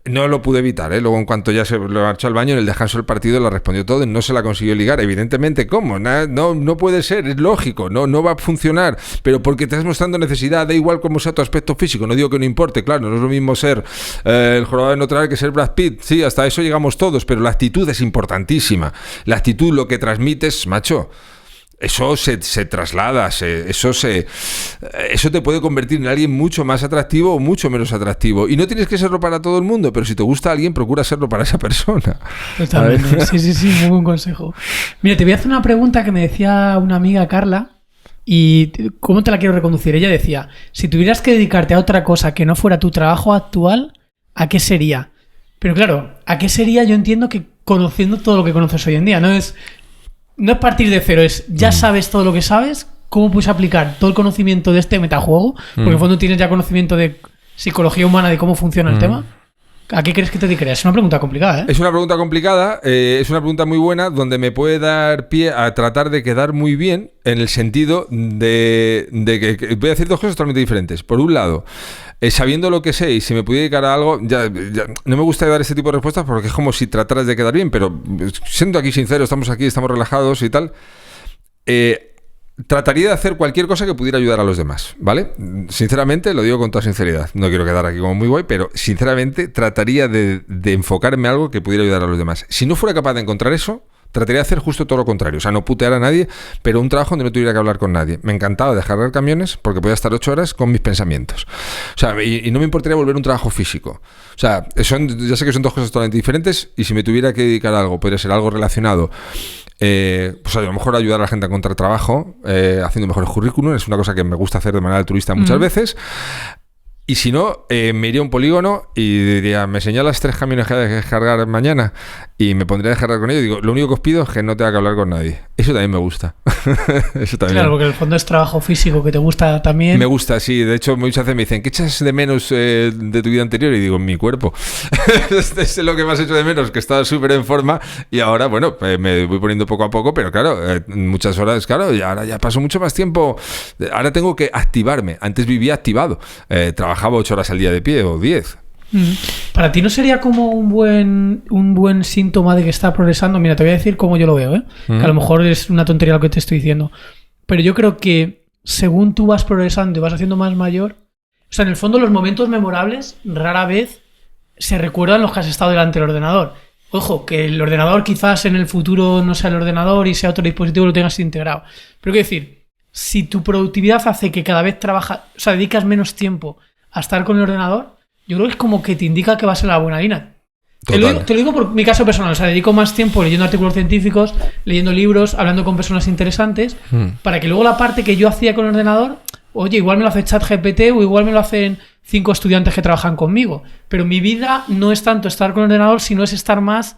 No lo pude evitar, ¿eh? Luego, en cuanto ya se lo marchó al baño, en el descanso del partido la respondió todo y no se la consiguió ligar. Evidentemente, ¿cómo? No puede ser, es lógico, no va a funcionar. Pero porque te estás mostrando necesidad, da igual cómo sea tu aspecto físico. No digo que no importe, claro, no es lo mismo ser el jugador de Notre Dame que ser Brad Pitt. Sí, hasta eso llegamos todos, pero la actitud es importantísima. La actitud, lo que transmites, macho. Eso se traslada, eso te puede convertir en alguien mucho más atractivo o mucho menos atractivo. Y no tienes que serlo para todo el mundo, pero si te gusta a alguien, procura serlo para esa persona. Totalmente. Sí, muy buen consejo. Mira, te voy a hacer una pregunta que me decía una amiga, Carla, y ¿cómo te la quiero reconducir? Ella decía, si tuvieras que dedicarte a otra cosa que no fuera tu trabajo actual, ¿a qué sería? Pero claro, ¿a qué sería? Yo entiendo que conociendo todo lo que conoces hoy en día, no es partir de cero, es ya sabes todo lo que sabes, ¿cómo puedes aplicar todo el conocimiento de este metajuego? Porque en el fondo tienes ya conocimiento de psicología humana, de cómo funciona el tema. ¿A qué crees que te dedicarías? Es una pregunta complicada, ¿eh? Es una pregunta complicada, es una pregunta muy buena, donde me puede dar pie a tratar de quedar muy bien, en el sentido de que voy a decir dos cosas totalmente diferentes. Por un lado, sabiendo lo que sé y si me pudiera dedicar a algo, ya no me gusta dar este tipo de respuestas porque es como si trataras de quedar bien, pero siendo aquí sincero, estamos aquí, estamos relajados y tal. trataría de hacer cualquier cosa que pudiera ayudar a los demás, ¿vale? Sinceramente, lo digo con toda sinceridad. No quiero quedar aquí como muy guay, pero sinceramente trataría de enfocarme en algo que pudiera ayudar a los demás. Si no fuera capaz de encontrar eso, trataría de hacer justo todo lo contrario. O sea, no putear a nadie, pero un trabajo donde no tuviera que hablar con nadie. Me encantaba descargar camiones porque podía estar 8 horas con mis pensamientos. O sea, y no me importaría volver un trabajo físico. O sea, ya sé que son dos cosas totalmente diferentes y si me tuviera que dedicar a algo, podría ser algo relacionado. Pues a lo mejor ayudar a la gente a encontrar trabajo haciendo mejores currículum. Es una cosa que me gusta hacer de manera altruista muchas veces. Y si no, me iría a un polígono y diría, me señalas 3 camiones que hay que descargar mañana y me pondría a descargar con ellos. Digo, lo único que os pido es que no tenga que hablar con nadie. Eso también me gusta. Eso también. Claro, porque en el fondo es trabajo físico que te gusta también. Me gusta, sí. De hecho, muchas veces me dicen, ¿qué echas de menos de tu vida anterior? Y digo, mi cuerpo. Es lo que más echo de menos, que estaba súper en forma y ahora, bueno, me voy poniendo poco a poco, pero claro, muchas horas, claro, y ahora ya paso mucho más tiempo. Ahora tengo que activarme. Antes vivía activado. Trabajaba 8 horas al día de pie o 10. Para ti no sería como un buen síntoma de que está progresando. Mira, te voy a decir cómo yo lo veo, que a lo mejor es una tontería lo que te estoy diciendo, pero yo creo que según tú vas progresando y vas haciendo más mayor, o sea, en el fondo los momentos memorables rara vez se recuerdan los que has estado delante del ordenador. Ojo, que el ordenador quizás en el futuro no sea el ordenador y sea otro dispositivo, lo tengas integrado, pero quiero decir, si tu productividad hace que cada vez dedicas menos tiempo a estar con el ordenador, yo creo que es como que te indica que vas en la buena línea. Te lo digo por mi caso personal. O sea, dedico más tiempo leyendo artículos científicos, leyendo libros, hablando con personas interesantes, para que luego la parte que yo hacía con el ordenador, oye, igual me lo hace ChatGPT o igual me lo hacen 5 estudiantes que trabajan conmigo. Pero mi vida no es tanto estar con el ordenador, sino es estar más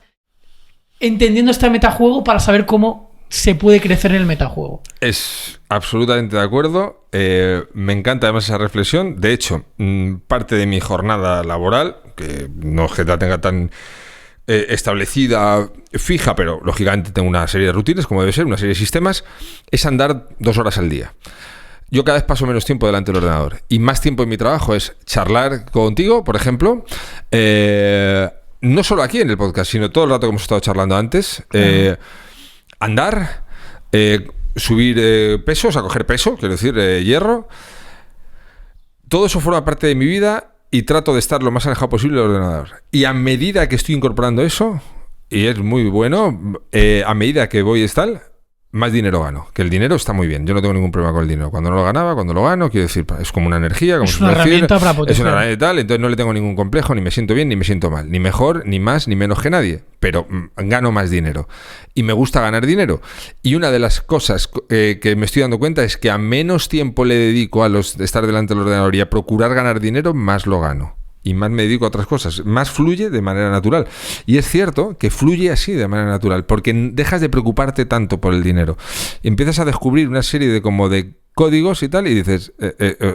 entendiendo este metajuego para saber cómo se puede crecer en el metajuego. Es absolutamente de acuerdo. Me encanta además esa reflexión. De hecho, parte de mi jornada laboral, que no es que la tenga tan establecida, fija, pero lógicamente tengo una serie de rutinas, como debe ser, una serie de sistemas, es andar 2 horas al día. Yo cada vez paso menos tiempo delante del ordenador y más tiempo en mi trabajo es charlar contigo, por ejemplo, no solo aquí en el podcast, sino todo el rato que hemos estado charlando antes. Andar, subir peso, o sea, coger peso, quiero decir, hierro. Todo eso forma parte de mi vida y trato de estar lo más alejado posible del ordenador. Y a medida que estoy incorporando eso, y es muy bueno, a medida que voy más dinero gano. Que el dinero está muy bien. Yo no tengo ningún problema con el dinero. Cuando no lo ganaba, cuando lo gano, quiero decir, es como una energía, como es una herramienta para potenciar. Es una herramienta y tal, entonces no le tengo ningún complejo, ni me siento bien, ni me siento mal. Ni mejor, ni más, ni menos que nadie. Pero gano más dinero. Y me gusta ganar dinero. Y una de las cosas que me estoy dando cuenta es que a menos tiempo le dedico a estar delante del ordenador y a procurar ganar dinero, más lo gano. Y más me dedico a otras cosas. Más fluye de manera natural. Y es cierto que fluye así de manera natural, porque dejas de preocuparte tanto por el dinero. Y empiezas a descubrir una serie de códigos y tal, y dices,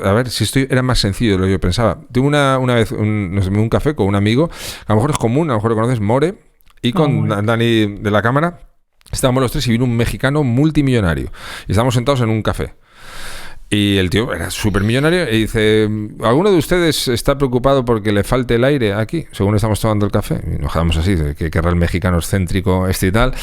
a ver, si esto era más sencillo de lo que yo pensaba. Tuve una vez un café con un amigo, a lo mejor es común, a lo mejor lo conoces, More, y con Dani de la cámara. Estábamos los tres y vino un mexicano multimillonario. Y estábamos sentados en un café. Y el tío era súper millonario y dice, ¿alguno de ustedes está preocupado porque le falte el aire aquí? Según estamos tomando el café. Y nos quedamos así, de que querrá el mexicano excéntrico y tal.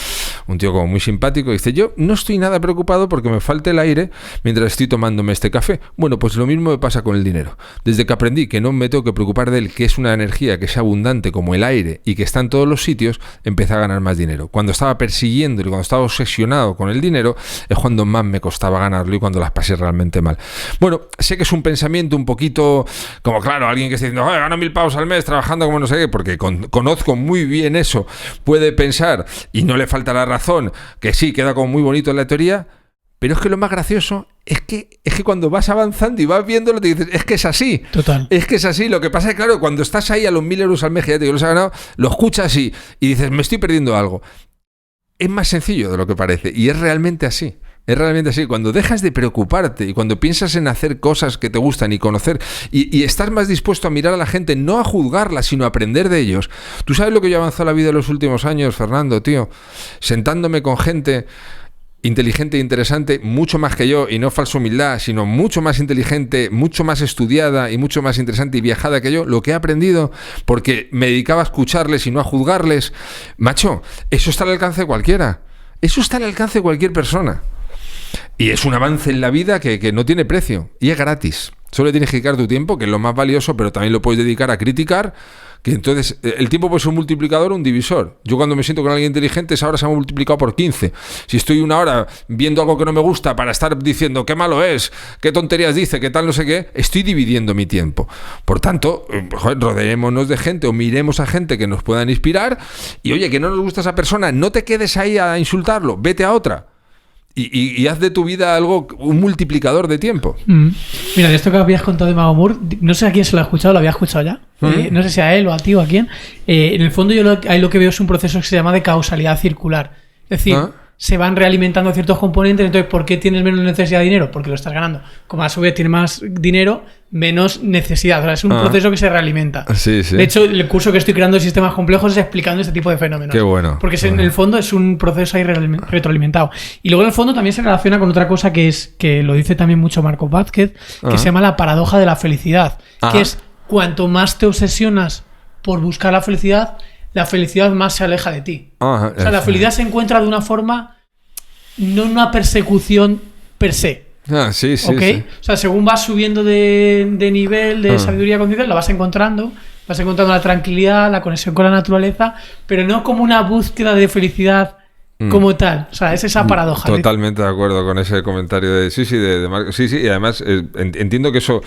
Un tío como muy simpático. Y dice, yo no estoy nada preocupado porque me falte el aire mientras estoy tomándome este café. Bueno, pues lo mismo me pasa con el dinero. Desde que aprendí que no me tengo que preocupar de él, que es una energía que es abundante como el aire y que está en todos los sitios, empecé a ganar más dinero. Cuando estaba persiguiendo y cuando estaba obsesionado con el dinero, es cuando más me costaba ganarlo y cuando las pasé realmente mal. Bueno, sé que es un pensamiento un poquito como, claro, alguien que está diciendo, gano 1.000 pavos al mes trabajando como no sé qué, porque conozco muy bien eso, puede pensar, y no le falta la razón, que sí, queda como muy bonito en la teoría, pero es que lo más gracioso es que cuando vas avanzando y vas viéndolo te dices, es que es así. Total. Es que es así. Lo que pasa es que, claro, cuando estás ahí a los 1.000 euros al mes que ya te los has ganado, lo escuchas y dices, me estoy perdiendo algo. Es más sencillo de lo que parece y es realmente así. Es realmente así. Cuando dejas de preocuparte y cuando piensas en hacer cosas que te gustan y conocer y estás más dispuesto a mirar a la gente, no a juzgarla, sino a aprender de ellos. ¿Tú sabes lo que yo he avanzado en la vida en los últimos años, Fernando, tío? Sentándome con gente inteligente e interesante, mucho más que yo, y no falsa humildad, sino mucho más inteligente, mucho más estudiada y mucho más interesante y viajada que yo, lo que he aprendido, porque me dedicaba a escucharles y no a juzgarles. Macho, eso está al alcance de cualquiera. Eso está al alcance de cualquier persona. Y es un avance en la vida que no tiene precio. Y es gratis. Solo tienes que dedicar tu tiempo, que es lo más valioso, pero también lo puedes dedicar a criticar. Que entonces el tiempo puede ser un multiplicador o un divisor. Yo cuando me siento con alguien inteligente, esa hora se ha multiplicado por 15. Si estoy una hora viendo algo que no me gusta para estar diciendo qué malo es, qué tonterías dice, qué tal no sé qué, estoy dividiendo mi tiempo. Por tanto, rodeémonos de gente o miremos a gente que nos puedan inspirar y oye, que no nos gusta esa persona, no te quedes ahí a insultarlo, vete a otra. Y haz de tu vida un multiplicador de tiempo. Mira, de esto que habías contado de Mago Moore, no sé a quién se lo ha escuchado, lo había escuchado ya. No sé si a él o a ti o a quién. En el fondo yo ahí lo que veo es un proceso que se llama de causalidad circular. Es decir, se van realimentando ciertos componentes. Entonces, ¿por qué tienes menos necesidad de dinero? Porque lo estás ganando. Como a su vez tienes más dinero, menos necesidad. O sea, es un proceso que se realimenta. Sí, sí. De hecho, el curso que estoy creando de sistemas complejos es explicando este tipo de fenómenos. Qué bueno. Porque en el fondo es un proceso ahí retroalimentado. Y luego en el fondo también se relaciona con otra cosa que lo dice también mucho Marco Vázquez, que se llama la paradoja de la felicidad. Que es cuanto más te obsesionas por buscar la felicidad más se aleja de ti. O sea, la felicidad se encuentra de una forma, no en una persecución per se. Sí, sí, ¿Okay? sí. O sea, según vas subiendo de nivel de sabiduría conciencial, la vas encontrando la tranquilidad, la conexión con la naturaleza, pero no como una búsqueda de felicidad como tal. O sea, es esa paradoja. Totalmente de acuerdo con ese comentario de Marco. Sí, sí, y además entiendo que eso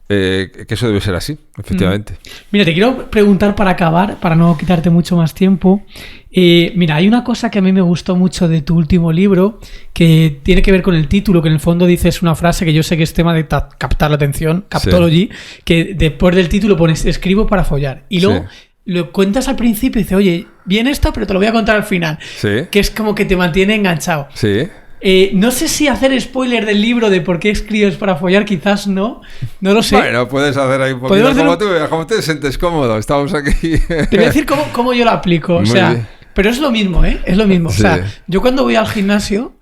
debe ser así, efectivamente. Mira, te quiero preguntar para acabar, para no quitarte mucho más tiempo. Mira, hay una cosa que a mí me gustó mucho de tu último libro, que tiene que ver con el título, que en el fondo dices una frase que yo sé que es tema de captar la atención, Captology, que después del título pones escribo para follar. Y luego lo cuentas al principio y dices, oye, bien esto, pero te lo voy a contar al final. Sí. Que es como que te mantiene enganchado. Sí. No sé si hacer spoiler del libro de por qué escribes para follar, quizás no lo sé. Bueno, puedes hacer ahí un poquito como tú te sientes cómodo, estamos aquí. Te voy a decir cómo yo lo aplico, o sea, pero es lo mismo, es lo mismo. Sí. O sea, yo cuando voy al gimnasio,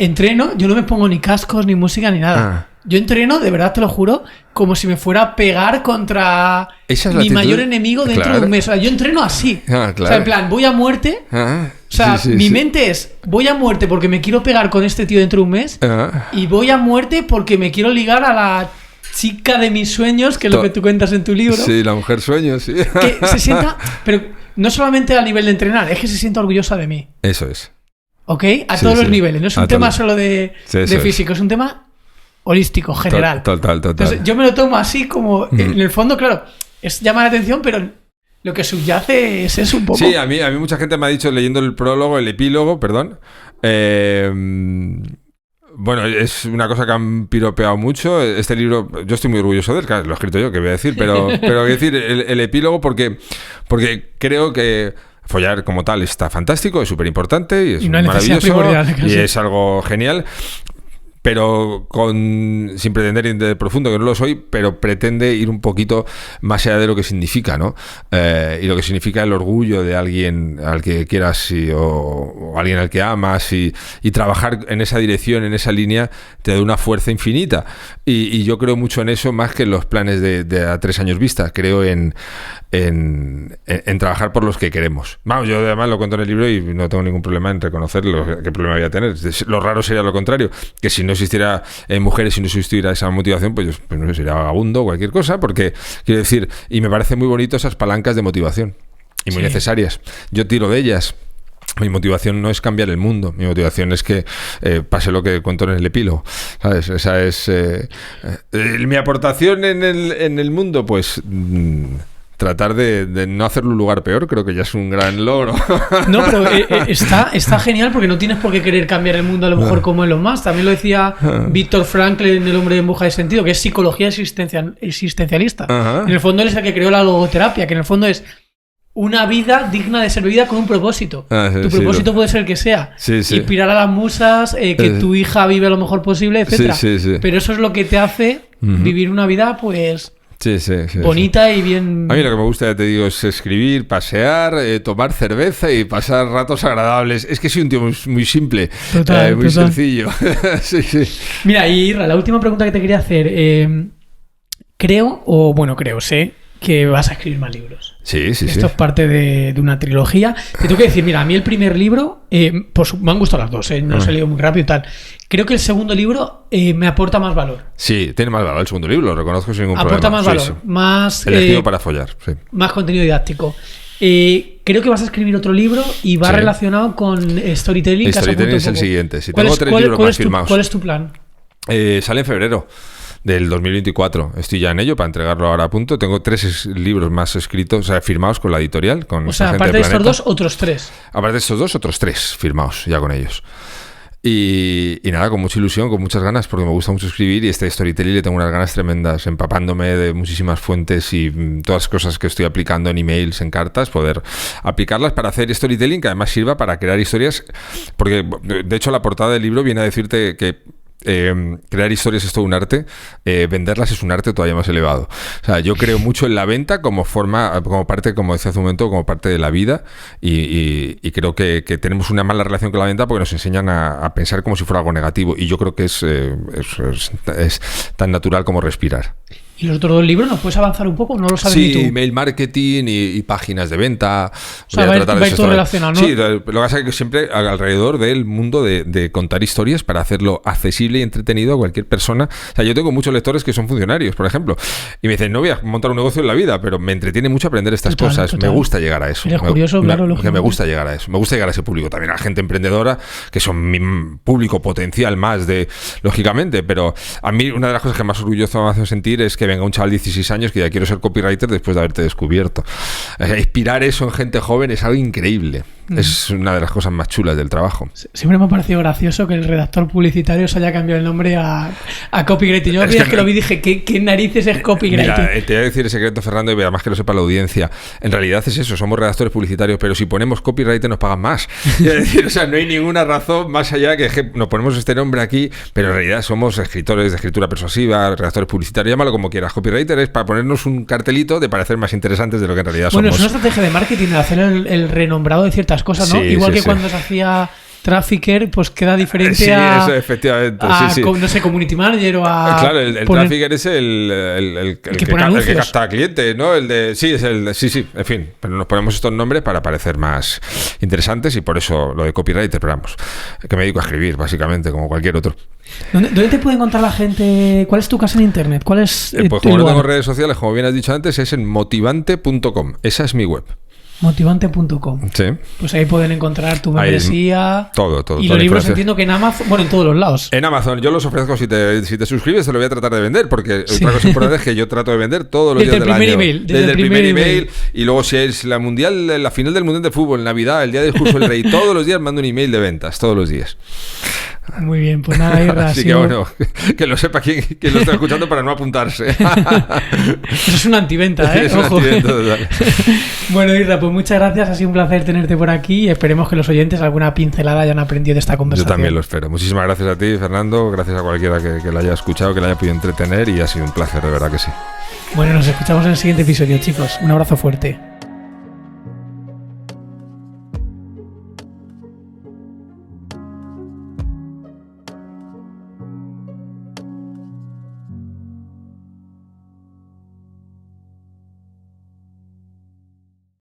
entreno, yo no me pongo ni cascos, ni música, ni nada. Yo entreno, de verdad te lo juro, como si me fuera a pegar contra mi mayor enemigo dentro de un mes. O sea, yo entreno así. Claro. O sea, en plan, voy a muerte. O sea, mi mente es, voy a muerte porque me quiero pegar con este tío dentro de un mes. Y voy a muerte porque me quiero ligar a la chica de mis sueños, que es lo que tú cuentas en tu libro. Sí, la mujer sueño, sí. Que se sienta, pero no solamente a nivel de entrenar, es que se sienta orgullosa de mí. Eso es. ¿Ok? A todos los niveles. No es un tema solo de físico, es un tema holístico, general. Total. Entonces, yo me lo tomo así como, en el fondo, claro, es llamar la atención, pero lo que subyace es eso un poco. Sí, a mí mucha gente me ha dicho, leyendo el epílogo, perdón, bueno, es una cosa que han piropeado mucho. Este libro, yo estoy muy orgulloso de él, claro, lo he escrito yo, que voy a decir, pero voy a decir el epílogo porque creo que follar como tal está fantástico, es súper importante y es maravilloso y es algo genial. Pero sin pretender ir de profundo, que no lo soy, pero pretende ir un poquito más allá de lo que significa, ¿no? Y lo que significa el orgullo de alguien al que quieras o alguien al que amas y trabajar en esa dirección, en esa línea, te da una fuerza infinita. Y yo creo mucho en eso, más que en los planes de a 3 años vista. Creo en trabajar por los que queremos. Vamos, yo además lo cuento en el libro y no tengo ningún problema en reconocerlo. ¿Qué problema voy a tener? Lo raro sería lo contrario, que si no existiera mujeres y no existiera esa motivación, pues no sé, sería vagabundo o cualquier cosa, porque quiero decir, y me parece muy bonito esas palancas de motivación y muy necesarias. Yo tiro de ellas. Mi motivación no es cambiar el mundo, mi motivación es que pase lo que cuento en el epílogo, ¿sabes? Esa es mi aportación en el mundo, pues tratar de no hacerlo un lugar peor, creo que ya es un gran logro. No, pero está genial porque no tienes por qué querer cambiar el mundo a lo mejor como Elon Musk. También lo decía Víctor Frankl en El hombre en busca de sentido, que es psicología existencialista. En el fondo él es el que creó la logoterapia, que en el fondo es una vida digna de ser vivida con un propósito. Tu propósito puede ser el que sea. Inspirar a las musas, que tu hija vive lo mejor posible, etcétera. Pero eso es lo que te hace vivir una vida, pues... bonita y bien. A mí lo que me gusta, ya te digo, es escribir, pasear, tomar cerveza y pasar ratos agradables. Es que soy un tío muy simple, muy sencillo. Mira, y Irra, la última pregunta que te quería hacer. Sé que vas a escribir más libros. Sí. Esto es parte de una trilogía. Te tengo que decir, mira, a mí el primer libro, pues me han gustado las dos, no se he leído muy rápido y tal. Creo que el segundo libro me aporta más valor. Sí, tiene más valor el segundo libro, lo reconozco sin ningún aporta problema. Aporta más valor, más... Elegido para follar, sí. Más contenido didáctico. Creo que vas a escribir otro libro y va relacionado con storytelling. Storytelling es el siguiente. Si tengo 3 libros más firmados. ¿Cuál es tu plan? Sale en febrero del 2024. Estoy ya en ello para entregarlo ahora a punto. Tengo 3 libros más escritos, o sea, firmados con la editorial. Con o sea, aparte de estos 2, otros 3. Aparte de estos 2, otros 3 firmados ya con ellos. Y nada, con mucha ilusión, con muchas ganas, porque me gusta mucho escribir y este storytelling le tengo unas ganas tremendas, empapándome de muchísimas fuentes y todas las cosas que estoy aplicando en emails, en cartas, poder aplicarlas para hacer storytelling que además sirva para crear historias, porque de hecho la portada del libro viene a decirte que crear historias es todo un arte, venderlas es un arte todavía más elevado. O sea, yo creo mucho en la venta como forma, como parte, como decía hace un momento, como parte de la vida y creo que tenemos una mala relación con la venta porque nos enseñan a pensar como si fuera algo negativo y yo creo que es tan natural como respirar. ¿Y los otros 2 libros nos puedes avanzar un poco? ¿No lo sabes ni tú? Sí, email marketing y páginas de venta. O sea, va a ir todo relacionado, ¿no? Sí, lo que pasa es que siempre alrededor del mundo de contar historias para hacerlo accesible y entretenido a cualquier persona. O sea, yo tengo muchos lectores que son funcionarios, por ejemplo, y me dicen, no voy a montar un negocio en la vida, pero me entretiene mucho aprender estas cosas. Me gusta llegar a eso. Eres curioso, claro. Me gusta llegar a eso. Me gusta llegar a ese público. También a la gente emprendedora, que son mi público potencial más lógicamente, pero a mí una de las cosas que más orgulloso me hace sentir es que venga un chaval de 16 años que ya quiero ser copywriter después de haberte descubierto. Inspirar eso en gente joven es algo increíble. Es una de las cosas más chulas del trabajo. Siempre me ha parecido gracioso que el redactor publicitario se haya cambiado el nombre a copywriting. Yo que lo vi dije, ¿qué narices es copywriting? Mira, te voy a decir el secreto, Fernando, y además que lo sepa la audiencia. En realidad es eso, somos redactores publicitarios, pero si ponemos copywriter nos pagan más. Es decir, o sea, no hay ninguna razón más allá que nos ponemos este nombre aquí, pero en realidad somos escritores de escritura persuasiva, redactores publicitarios, llámalo como quieras. Copywriter es para ponernos un cartelito de parecer más interesantes de lo que en realidad somos. Bueno, es una estrategia de marketing de hacer el renombrado de ciertas cosas, ¿no? Sí, igual que cuando se hacía Trafficker, pues queda diferente a... Sí, eso, efectivamente. No sé, community manager o a... Claro, el Trafficker es el que capta clientes, ¿no? Sí, en fin. Pero nos ponemos estos nombres para parecer más interesantes y por eso lo de copywriter, pero vamos, que me dedico a escribir, básicamente, como cualquier otro. ¿Dónde te puede encontrar la gente? ¿Cuál es tu casa en internet? ¿Cuál es pues como no tengo redes sociales, como bien has dicho antes, es en motivante.com. Esa es mi web. Motivante.com. Sí. Pues ahí pueden encontrar tu membresía. Todo. Y los libros entiendo que en Amazon, bueno, en todos los lados. En Amazon, yo los ofrezco si te suscribes, te lo voy a tratar de vender, porque otra cosa importante es que yo trato de vender todos los días del año. Desde el primer email. Y luego si es la final del Mundial de Fútbol, Navidad, el día del curso del Rey, todos los días mando un email de ventas, todos los días. Muy bien, pues nada, Irra. Así que bueno, que lo sepa quien lo está escuchando para no apuntarse. Eso es una antiventa, ¿eh? Es una antiventa total. Bueno, Irra, pues muchas gracias. Ha sido un placer tenerte por aquí y esperemos que los oyentes alguna pincelada hayan aprendido de esta conversación. Yo también lo espero. Muchísimas gracias a ti, Fernando. Gracias a cualquiera que la haya escuchado, que la haya podido entretener y ha sido un placer, de verdad que sí. Bueno, nos escuchamos en el siguiente episodio, chicos. Un abrazo fuerte.